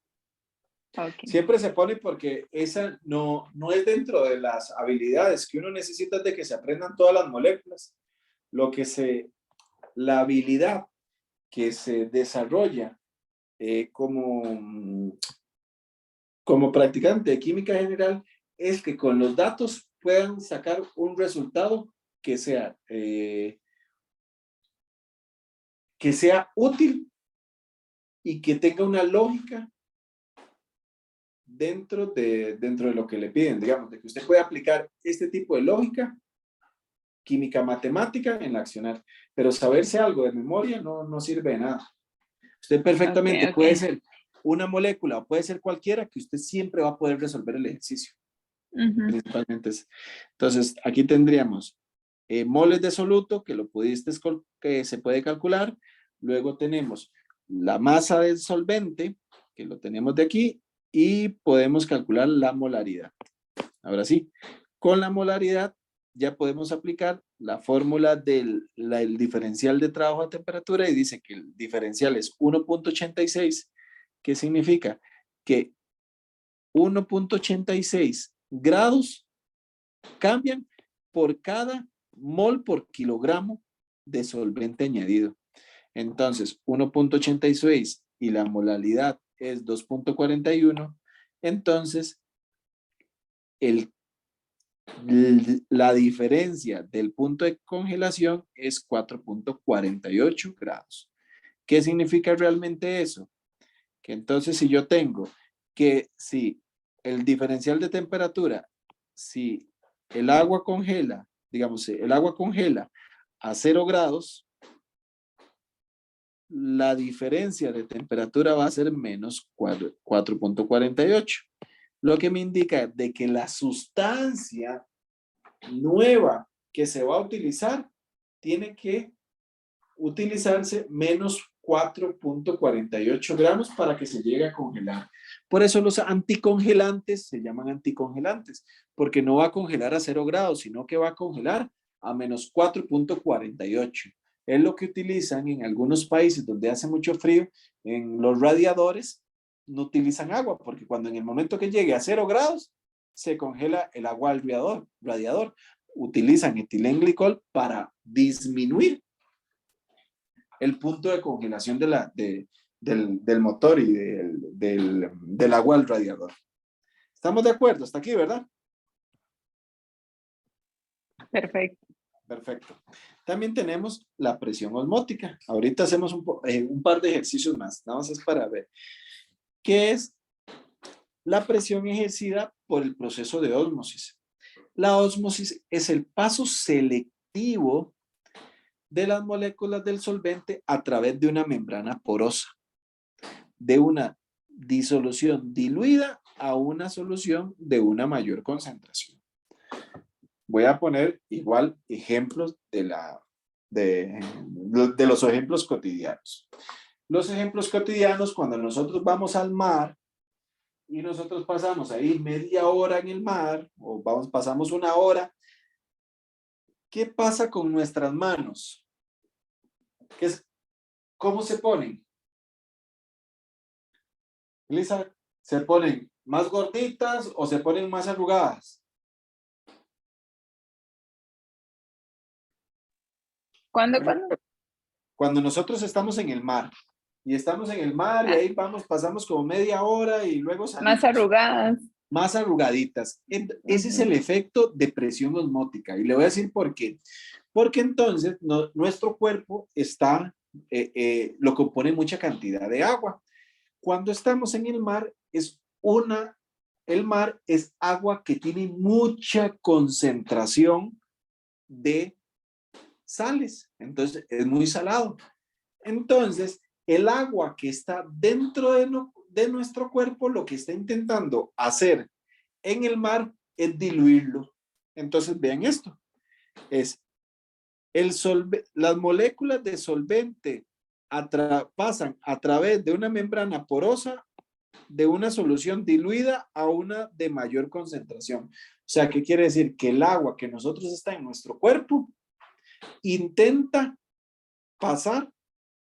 Ok. Siempre se pone porque esa no es dentro de las habilidades que uno necesita de que se aprendan todas las moléculas. La habilidad que se desarrolla como practicante de química general es que con los datos puedan sacar un resultado que sea útil y que tenga una lógica dentro de lo que le piden, digamos, de que usted puede aplicar este tipo de lógica química matemática en la accionar, pero saberse algo de memoria no sirve de nada. Usted perfectamente Okay. puede ser una molécula o puede ser cualquiera que usted siempre va a poder resolver el ejercicio. Principalmente es. Entonces, aquí tendríamos moles de soluto, que se puede calcular. Luego tenemos la masa del solvente, que lo tenemos de aquí, y podemos calcular la molaridad. Ahora sí, con la molaridad ya podemos aplicar la fórmula del el diferencial de trabajo a temperatura y dice que el diferencial es 1.86, que significa que 1.86 grados cambian por cada mol por kilogramo de solvente añadido. Entonces, 1.86 y la molaridad es 2.41, entonces la diferencia del punto de congelación es 4.48 grados. ¿Qué significa realmente eso? Que entonces si yo tengo que si el diferencial de temperatura, si el agua congela, digamos, el agua congela a 0 grados, la diferencia de temperatura va a ser menos 4.48, lo que me indica de que la sustancia nueva que se va a utilizar tiene que utilizarse menos 4.48 gramos para que se llegue a congelar. Por eso los anticongelantes se llaman anticongelantes, porque no va a congelar a 0 grados, sino que va a congelar a menos 4.48. Es lo que utilizan en algunos países donde hace mucho frío, en los radiadores, no utilizan agua, porque cuando en el momento que llegue a 0 grados, se congela el agua al radiador. Utilizan etilenglicol para disminuir el punto de congelación del motor y del agua al radiador. ¿Estamos de acuerdo? Hasta aquí, ¿verdad? Perfecto. Perfecto. También tenemos la presión osmótica. Ahorita hacemos un par de ejercicios más. Nada más es para ver. ¿Qué es la presión ejercida por el proceso de ósmosis? La ósmosis es el paso selectivo de las moléculas del solvente a través de una membrana porosa, de una disolución diluida a una solución de una mayor concentración. Voy a poner igual ejemplos de los ejemplos cotidianos. Los ejemplos cotidianos, cuando nosotros vamos al mar y nosotros pasamos ahí media hora en el mar o pasamos una hora, ¿qué pasa con nuestras manos? ¿Cómo se ponen? Lisa, ¿se ponen más gorditas o se ponen más arrugadas? ¿Cuándo? Cuando nosotros estamos en el mar y estamos en el mar y ahí pasamos como media hora y luego salimos. Más arrugadas. Más arrugaditas. Ese es el efecto de presión osmótica. Y le voy a decir por qué. Porque entonces nuestro cuerpo lo compone mucha cantidad de agua. Cuando estamos en el mar, el mar es agua que tiene mucha concentración de sales. Entonces, es muy salado. Entonces, el agua que está dentro de nuestro cuerpo, lo que está intentando hacer en el mar es diluirlo. Entonces, vean esto. Las moléculas de solvente pasan a través de una membrana porosa de una solución diluida a una de mayor concentración. O sea, ¿qué quiere decir? Que el agua que nosotros está en nuestro cuerpo intenta pasar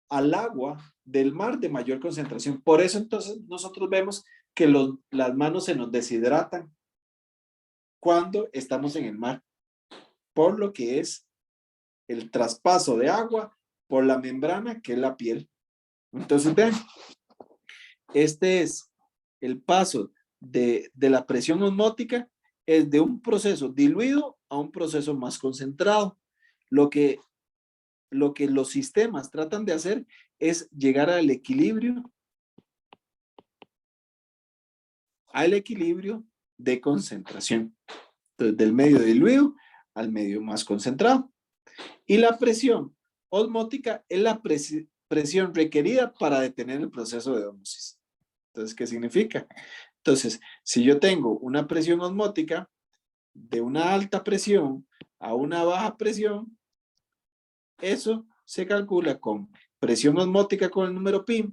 al agua del mar de mayor concentración. Por eso entonces nosotros vemos que las manos se nos deshidratan cuando estamos en el mar, por lo que es el traspaso de agua por la membrana que es la piel. Entonces vean, este es el paso de la presión osmótica, es de un proceso diluido a un proceso más concentrado. Lo que los sistemas tratan de hacer es llegar al equilibrio de concentración. Entonces, del medio diluido al medio más concentrado. Y la presión osmótica es la presión requerida para detener el proceso de ósmosis. Entonces, ¿qué significa? Entonces, si yo tengo una presión osmótica de una alta presión a una baja presión, eso se calcula con presión osmótica con el número pi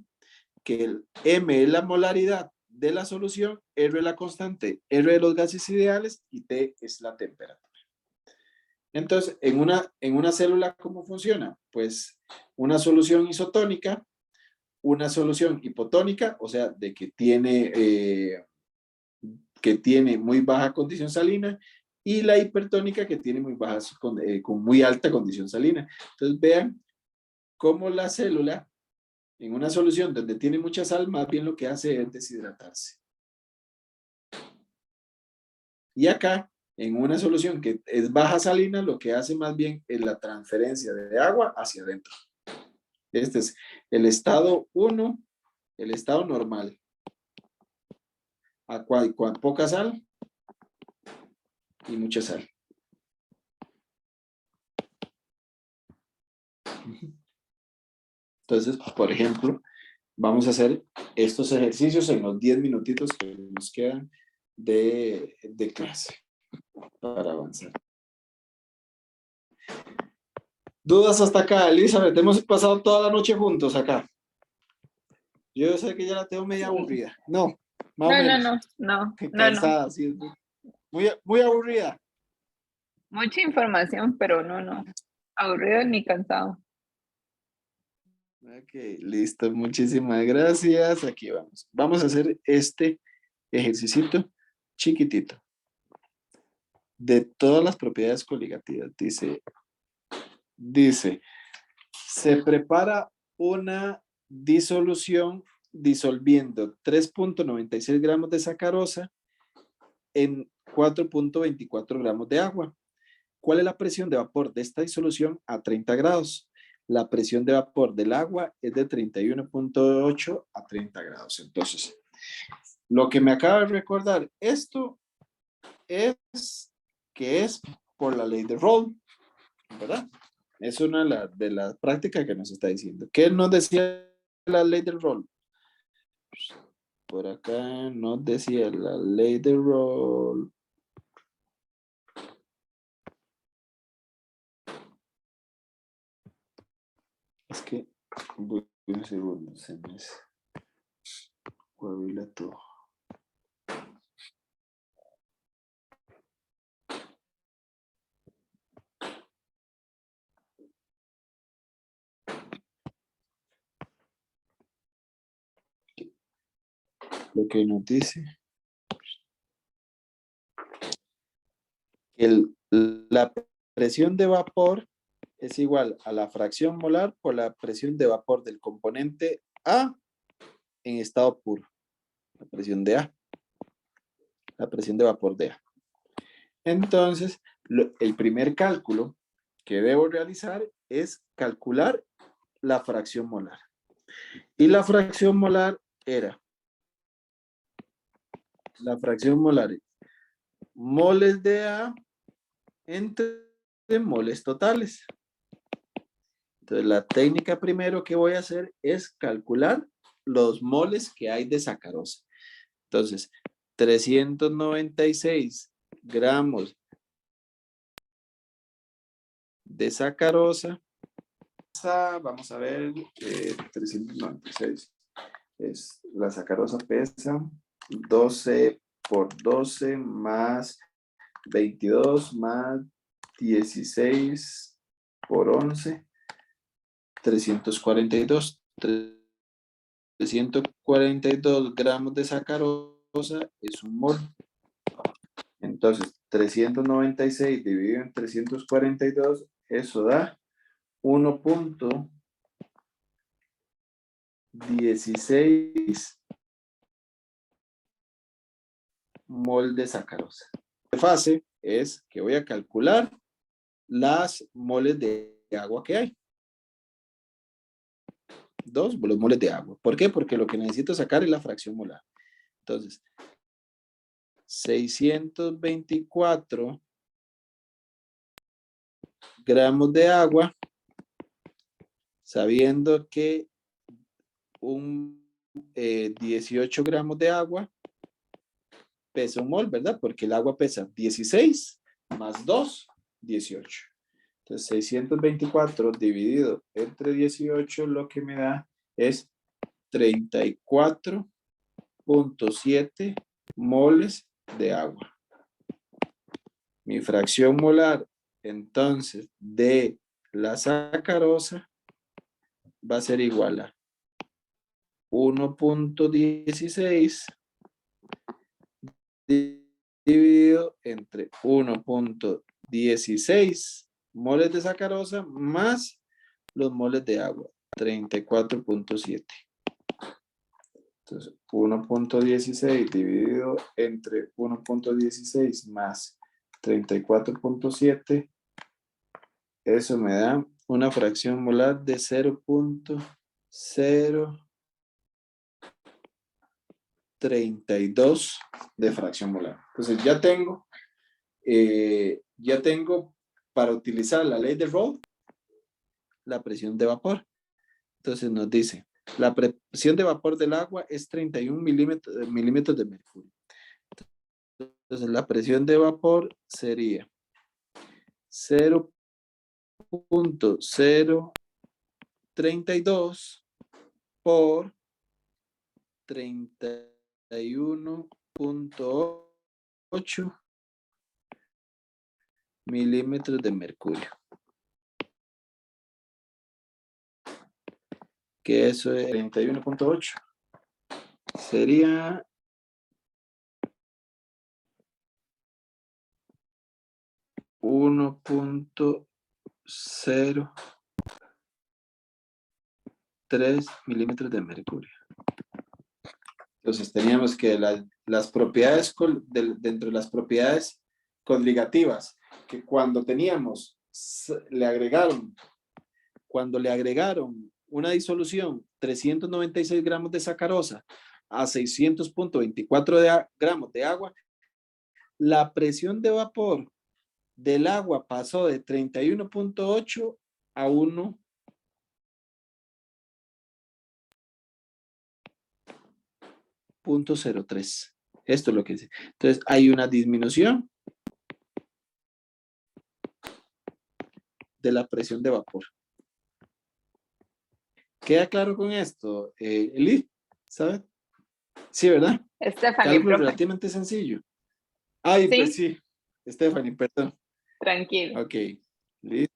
que el M es la molaridad de la solución, R es la constante, R de los gases ideales y T es la temperatura. Entonces, en una célula, ¿cómo funciona? Pues una solución isotónica, una solución hipotónica, o sea, de que tiene muy baja condición salina, y la hipertónica que tiene con muy alta condición salina. Entonces, vean cómo la célula, en una solución donde tiene mucha sal, más bien lo que hace es deshidratarse. Y acá, en una solución que es baja salina, lo que hace más bien es la transferencia de agua hacia adentro. Este es el estado 1, el estado normal. Con poca sal y mucha sal. Entonces, por ejemplo, vamos a hacer estos ejercicios en los 10 minutitos que nos quedan de clase para avanzar. ¿Dudas hasta acá, Elizabeth? Hemos pasado toda la noche juntos acá. Yo sé que ya la tengo media aburrida. No, más o menos. No. Cansada, sí. Muy aburrida. Mucha información, pero no. Aburrido ni cansado. Ok, listo. Muchísimas gracias. Aquí vamos. Vamos a hacer este ejercicio chiquitito. De todas las propiedades coligativas, dice, se prepara una disolución disolviendo 3.96 gramos de sacarosa en 4.24 gramos de agua. ¿Cuál es la presión de vapor de esta disolución a 30 grados? La presión de vapor del agua es de 31.8 a 30 grados. Entonces, lo que me acaba de recordar, esto es que es por la ley de Rolle, ¿verdad? Es una de las prácticas que nos está diciendo. ¿Qué nos decía la ley de Rolle? Por acá nos decía la ley de Rolle. Es que voy un segundo, se me cuavila todo. Lo que nos dice la presión de vapor es igual a la fracción molar por la presión de vapor del componente A en estado puro. La presión de A. La presión de vapor de A. Entonces, el primer cálculo que debo realizar es calcular la fracción molar. Y la fracción molar era moles de A entre moles totales. Entonces, la técnica primero que voy a hacer es calcular los moles que hay de sacarosa. Entonces, 396 gramos de sacarosa. Vamos a ver, 396. La sacarosa pesa 12 por 12 más 22 más 16 por 11. 342 gramos de sacarosa es un mol. Entonces, 396 dividido en 342, eso da 1.16 mol de sacarosa. La fase es que voy a calcular las moles de agua que hay. Los moles de agua. ¿Por qué? Porque lo que necesito sacar es la fracción molar. Entonces, 624 gramos de agua, sabiendo que 18 gramos de agua pesa un mol, ¿verdad? Porque el agua pesa 16 más 2, 18. Entonces, 624 dividido entre 18 lo que me da es 34.7 moles de agua. Mi fracción molar, entonces, de la sacarosa va a ser igual a 1.16 dividido entre 1.16 moles de sacarosa más los moles de agua, 34.7. Entonces, 1.16 dividido entre 1.16 más 34.7, eso me da una fracción molar de 0.032 de fracción molar. Entonces ya tengo para utilizar la ley de Raoult la presión de vapor. Entonces nos dice, la presión de vapor del agua es 31 milímetros de mercurio. Entonces la presión de vapor sería 0.032 por 31.8 milímetros de mercurio. Que eso es 31.8. Sería 1.03 milímetros de mercurio. Entonces teníamos que las propiedades, dentro de las propiedades coligativas, que cuando le agregaron una disolución 396 gramos de sacarosa a 600.24 gramos de agua, la presión de vapor del agua pasó de 31.8 a 1.03. Esto es lo que dice. Entonces hay una disminución de la presión de vapor. ¿Queda claro con esto, Eli? ¿Sabes? Sí, ¿verdad? Stephanie, Cálculo profe. relativamente sencillo. Ay, Sí. pues sí. Stephanie, perdón. Tranquilo. Ok. Listo.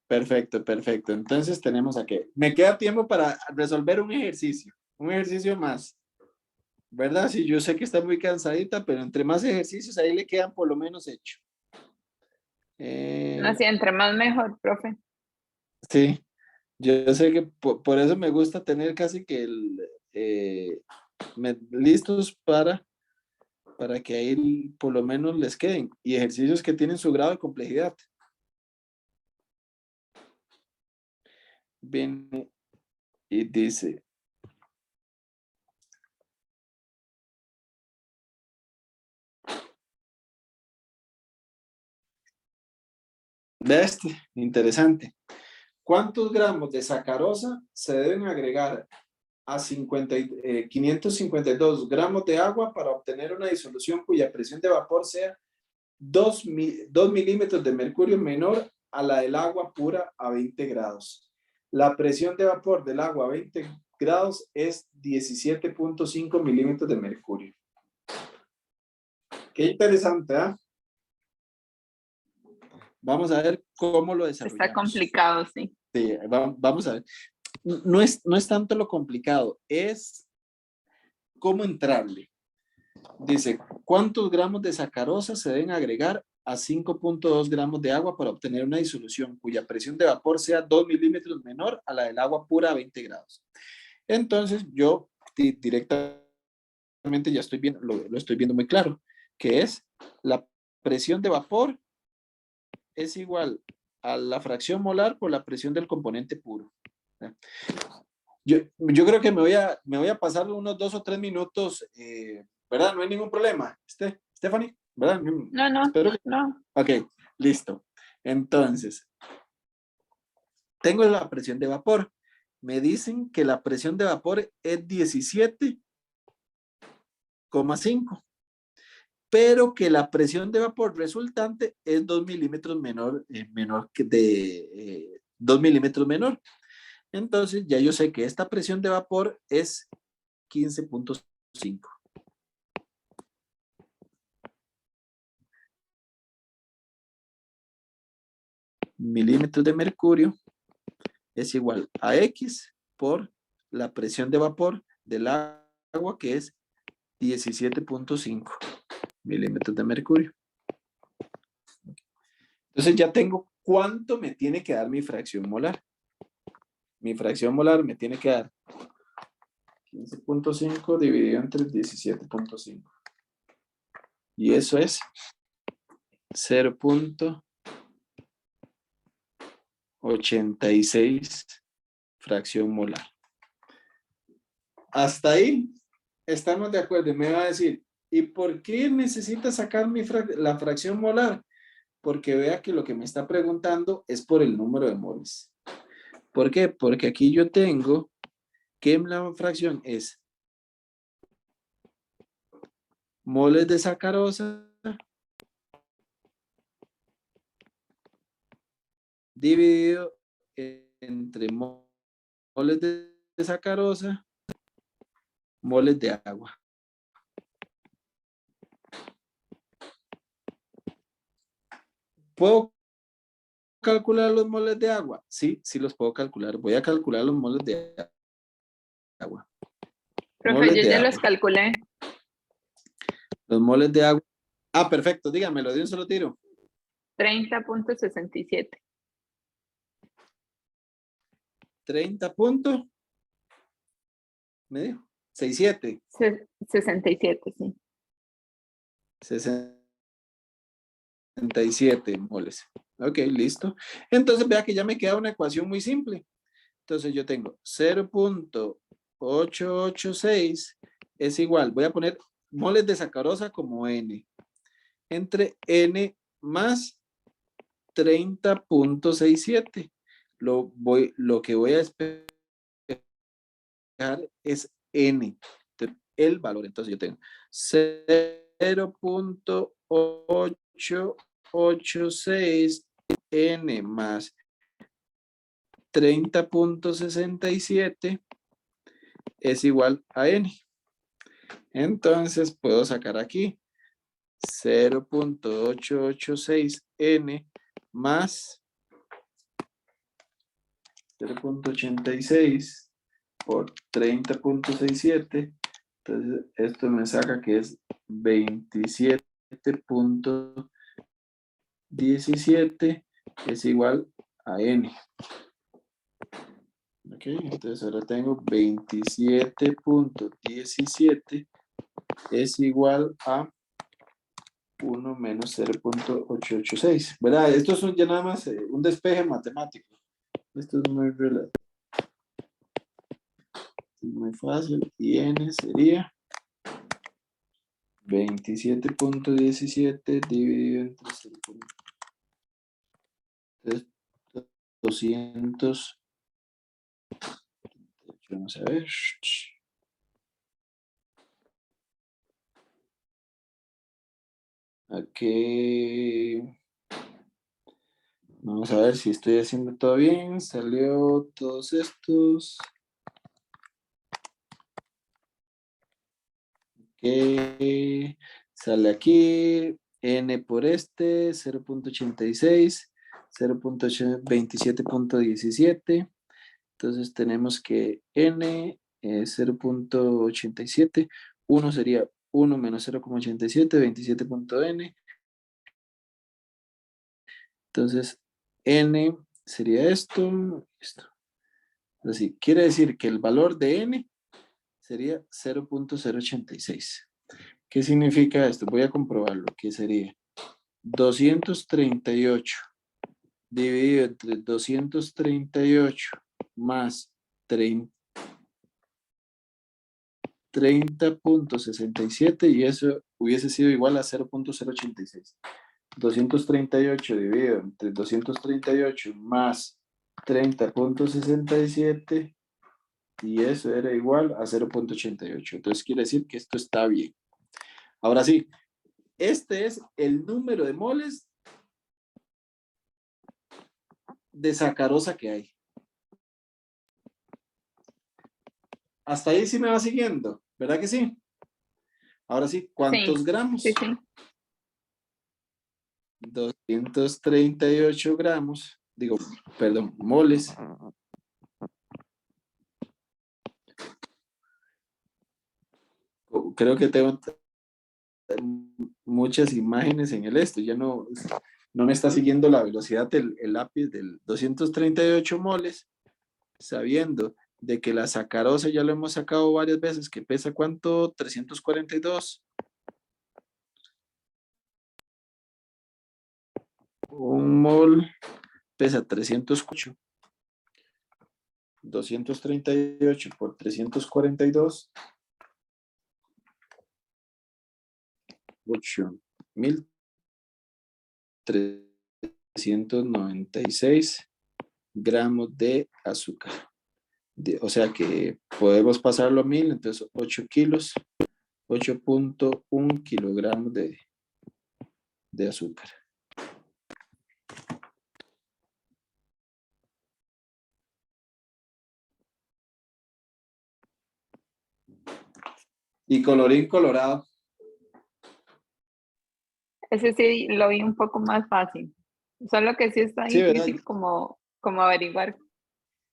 Perfecto, perfecto. Entonces tenemos aquí. Me queda tiempo para resolver un ejercicio más. ¿Verdad? Sí, yo sé que está muy cansadita, pero entre más ejercicios ahí le quedan por lo menos hecho. Así, entre más mejor, profe. Sí, yo sé que por eso me gusta tener casi que listos para que ahí por lo menos les queden. Y ejercicios que tienen su grado de complejidad. Viene y dice, de interesante. ¿Cuántos gramos de sacarosa se deben agregar a 552 gramos de agua para obtener una disolución cuya presión de vapor sea 2 milímetros de mercurio menor a la del agua pura a 20 grados? La presión de vapor del agua a 20 grados es 17.5 milímetros de mercurio. Qué interesante, ¿eh? Vamos a ver cómo lo desarrollamos. Está complicado, sí. Sí, vamos a ver. No es tanto lo complicado, es cómo entrarle. Dice, ¿cuántos gramos de sacarosa se deben agregar a 5.2 gramos de agua para obtener una disolución cuya presión de vapor sea 2 milímetros menor a la del agua pura a 20 grados? Entonces, yo directamente ya estoy viendo, lo estoy viendo muy claro, que es la presión de vapor es igual a la fracción molar por la presión del componente puro. Yo creo que me voy a pasar unos 2 o 3 minutos, ¿verdad? No hay ningún problema. Stephanie, ¿verdad? No. Espero que... No. Ok, listo. Entonces, tengo la presión de vapor. Me dicen que la presión de vapor es 17,5, pero que la presión de vapor resultante es 2 milímetros menor, 2 milímetros menor. Entonces, ya yo sé que esta presión de vapor es 15.5. Milímetros de mercurio es igual a X por la presión de vapor del agua, que es 17.5 milímetros de mercurio. Entonces ya tengo cuánto me tiene que dar mi fracción molar. Mi fracción molar me tiene que dar 15.5 dividido entre 17.5. Y eso es 0.86 fracción molar. Hasta ahí estamos de acuerdo. Me va a decir, ¿y por qué necesita sacar la fracción molar? Porque vea que lo que me está preguntando es por el número de moles. ¿Por qué? Porque aquí yo tengo que la fracción es moles de sacarosa dividido entre moles de sacarosa, moles de agua. ¿Puedo calcular los moles de agua? Sí, sí los puedo calcular. Voy a calcular los moles de agua. Profe, Moles yo de ya agua. los calculé. Los moles de agua. Ah, perfecto. Dígamelo de un solo tiro. 30.67. 30 puntos. Me dijo. 67. 67, sí. 67 moles. Ok, listo. Entonces vea que ya me queda una ecuación muy simple. Entonces yo tengo 0.886 es igual. Voy a poner moles de sacarosa como N. Entre N más 30.67. Lo que voy a despejar es N. El valor. Entonces yo tengo 0.886 N más 30.67 es igual a N. Entonces puedo sacar aquí 0.886 N más 0.86 por 30.67. Entonces esto me saca que es 27.17 es igual a N. Ok, entonces ahora tengo 27.17 es igual a 1 menos 0.886. ¿Verdad? Esto es ya nada más un despeje matemático. Esto es muy fácil. Y N sería 27.17 dividido entre 0.200. Vamos a ver. Aquí. Vamos a ver si estoy haciendo todo bien. Salió todos estos. Ok. Sale aquí. N por este. 0.86. 0.27.17. Entonces tenemos que N es 0.87. 1 sería 1 menos 0.87. 27.n. Entonces N sería esto. Así, quiere decir que el valor de N sería 0.086. ¿Qué significa esto? Voy a comprobarlo. ¿Qué sería? 238 dividido entre 238 más 30.67 y eso hubiese sido igual a 0.086. 238 dividido entre 238 más 30.67 y eso era igual a 0.88. Entonces quiere decir que esto está bien. Ahora sí, este es el número de moles de sacarosa que hay. Hasta ahí sí me va siguiendo, ¿verdad que sí? Ahora sí, ¿cuántos Sí, gramos? sí, sí. 238 gramos, digo, perdón, moles. Creo que tengo muchas imágenes en el esto, ya no me está siguiendo la velocidad el lápiz del 238 moles, sabiendo de que la sacarosa ya lo hemos sacado varias veces, que pesa ¿cuánto? 342. Un mol pesa 308. 238 por 342. 8.396 gramos de azúcar. O sea que podemos pasarlo a 1000, entonces 8 kilos, 8.1 kilogramos de azúcar. Y colorín colorado. Ese sí lo vi un poco más fácil. Solo que sí está Sí, ¿verdad? difícil como averiguar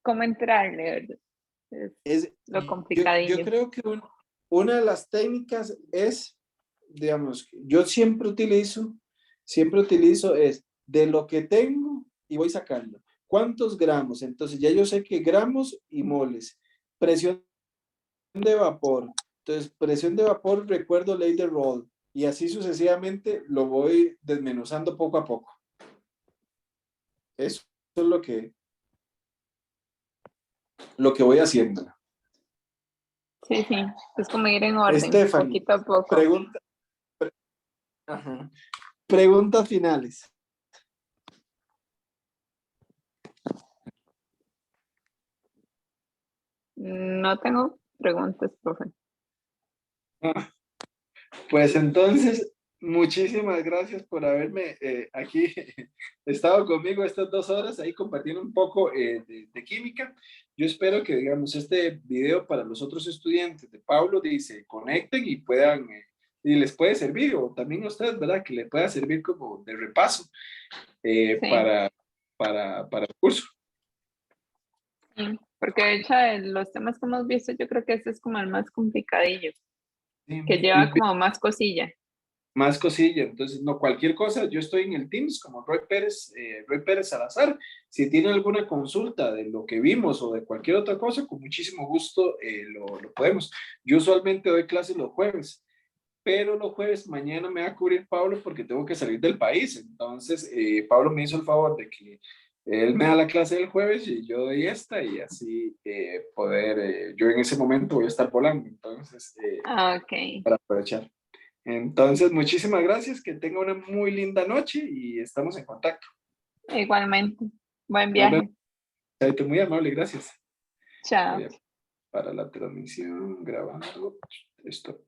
cómo entrarle, ¿verdad? Es Es, lo yo complicadillo. creo que una de las técnicas es, digamos, yo siempre utilizo es de lo que tengo y voy sacando. ¿Cuántos gramos? Entonces ya yo sé que gramos y moles. Presión de vapor. Entonces, presión de vapor, recuerdo ley de Rolle. Y así sucesivamente lo voy desmenuzando poco a poco. Eso es lo que voy haciendo. Sí, sí. Es como ir en orden, Stephanie, poquito a poco. pregunta, ajá. Preguntas finales. No tengo preguntas, profe. Ah, pues entonces, muchísimas gracias por haberme aquí estado conmigo estas 2 horas ahí compartiendo un poco de química. Yo espero que, digamos, este video para los otros estudiantes de Pablo se conecten y puedan, y les puede servir, o también a ustedes, ¿verdad? Que le pueda servir como de repaso Sí, para el curso. sí. Porque de hecho de los temas que hemos visto, yo creo que este es como el más complicadillo, Sí, que lleva como más cosilla. más cosilla, entonces no cualquier cosa, yo estoy en el Teams como Roy Pérez Salazar. Si tienen alguna consulta de lo que vimos o de cualquier otra cosa, con muchísimo gusto lo podemos. Yo usualmente doy clases los jueves, pero los jueves mañana me va a cubrir Pablo porque tengo que salir del país. Entonces, Pablo me hizo el favor de que él me da la clase del jueves y yo doy esta y así yo en ese momento voy a estar volando, entonces, Ah, ok. para aprovechar. Entonces, muchísimas gracias, que tenga una muy linda noche y estamos en contacto. Igualmente. Buen Nos vemos. viaje. Chaito, muy amable, gracias. Voy Chao. a para la transmisión, grabando esto.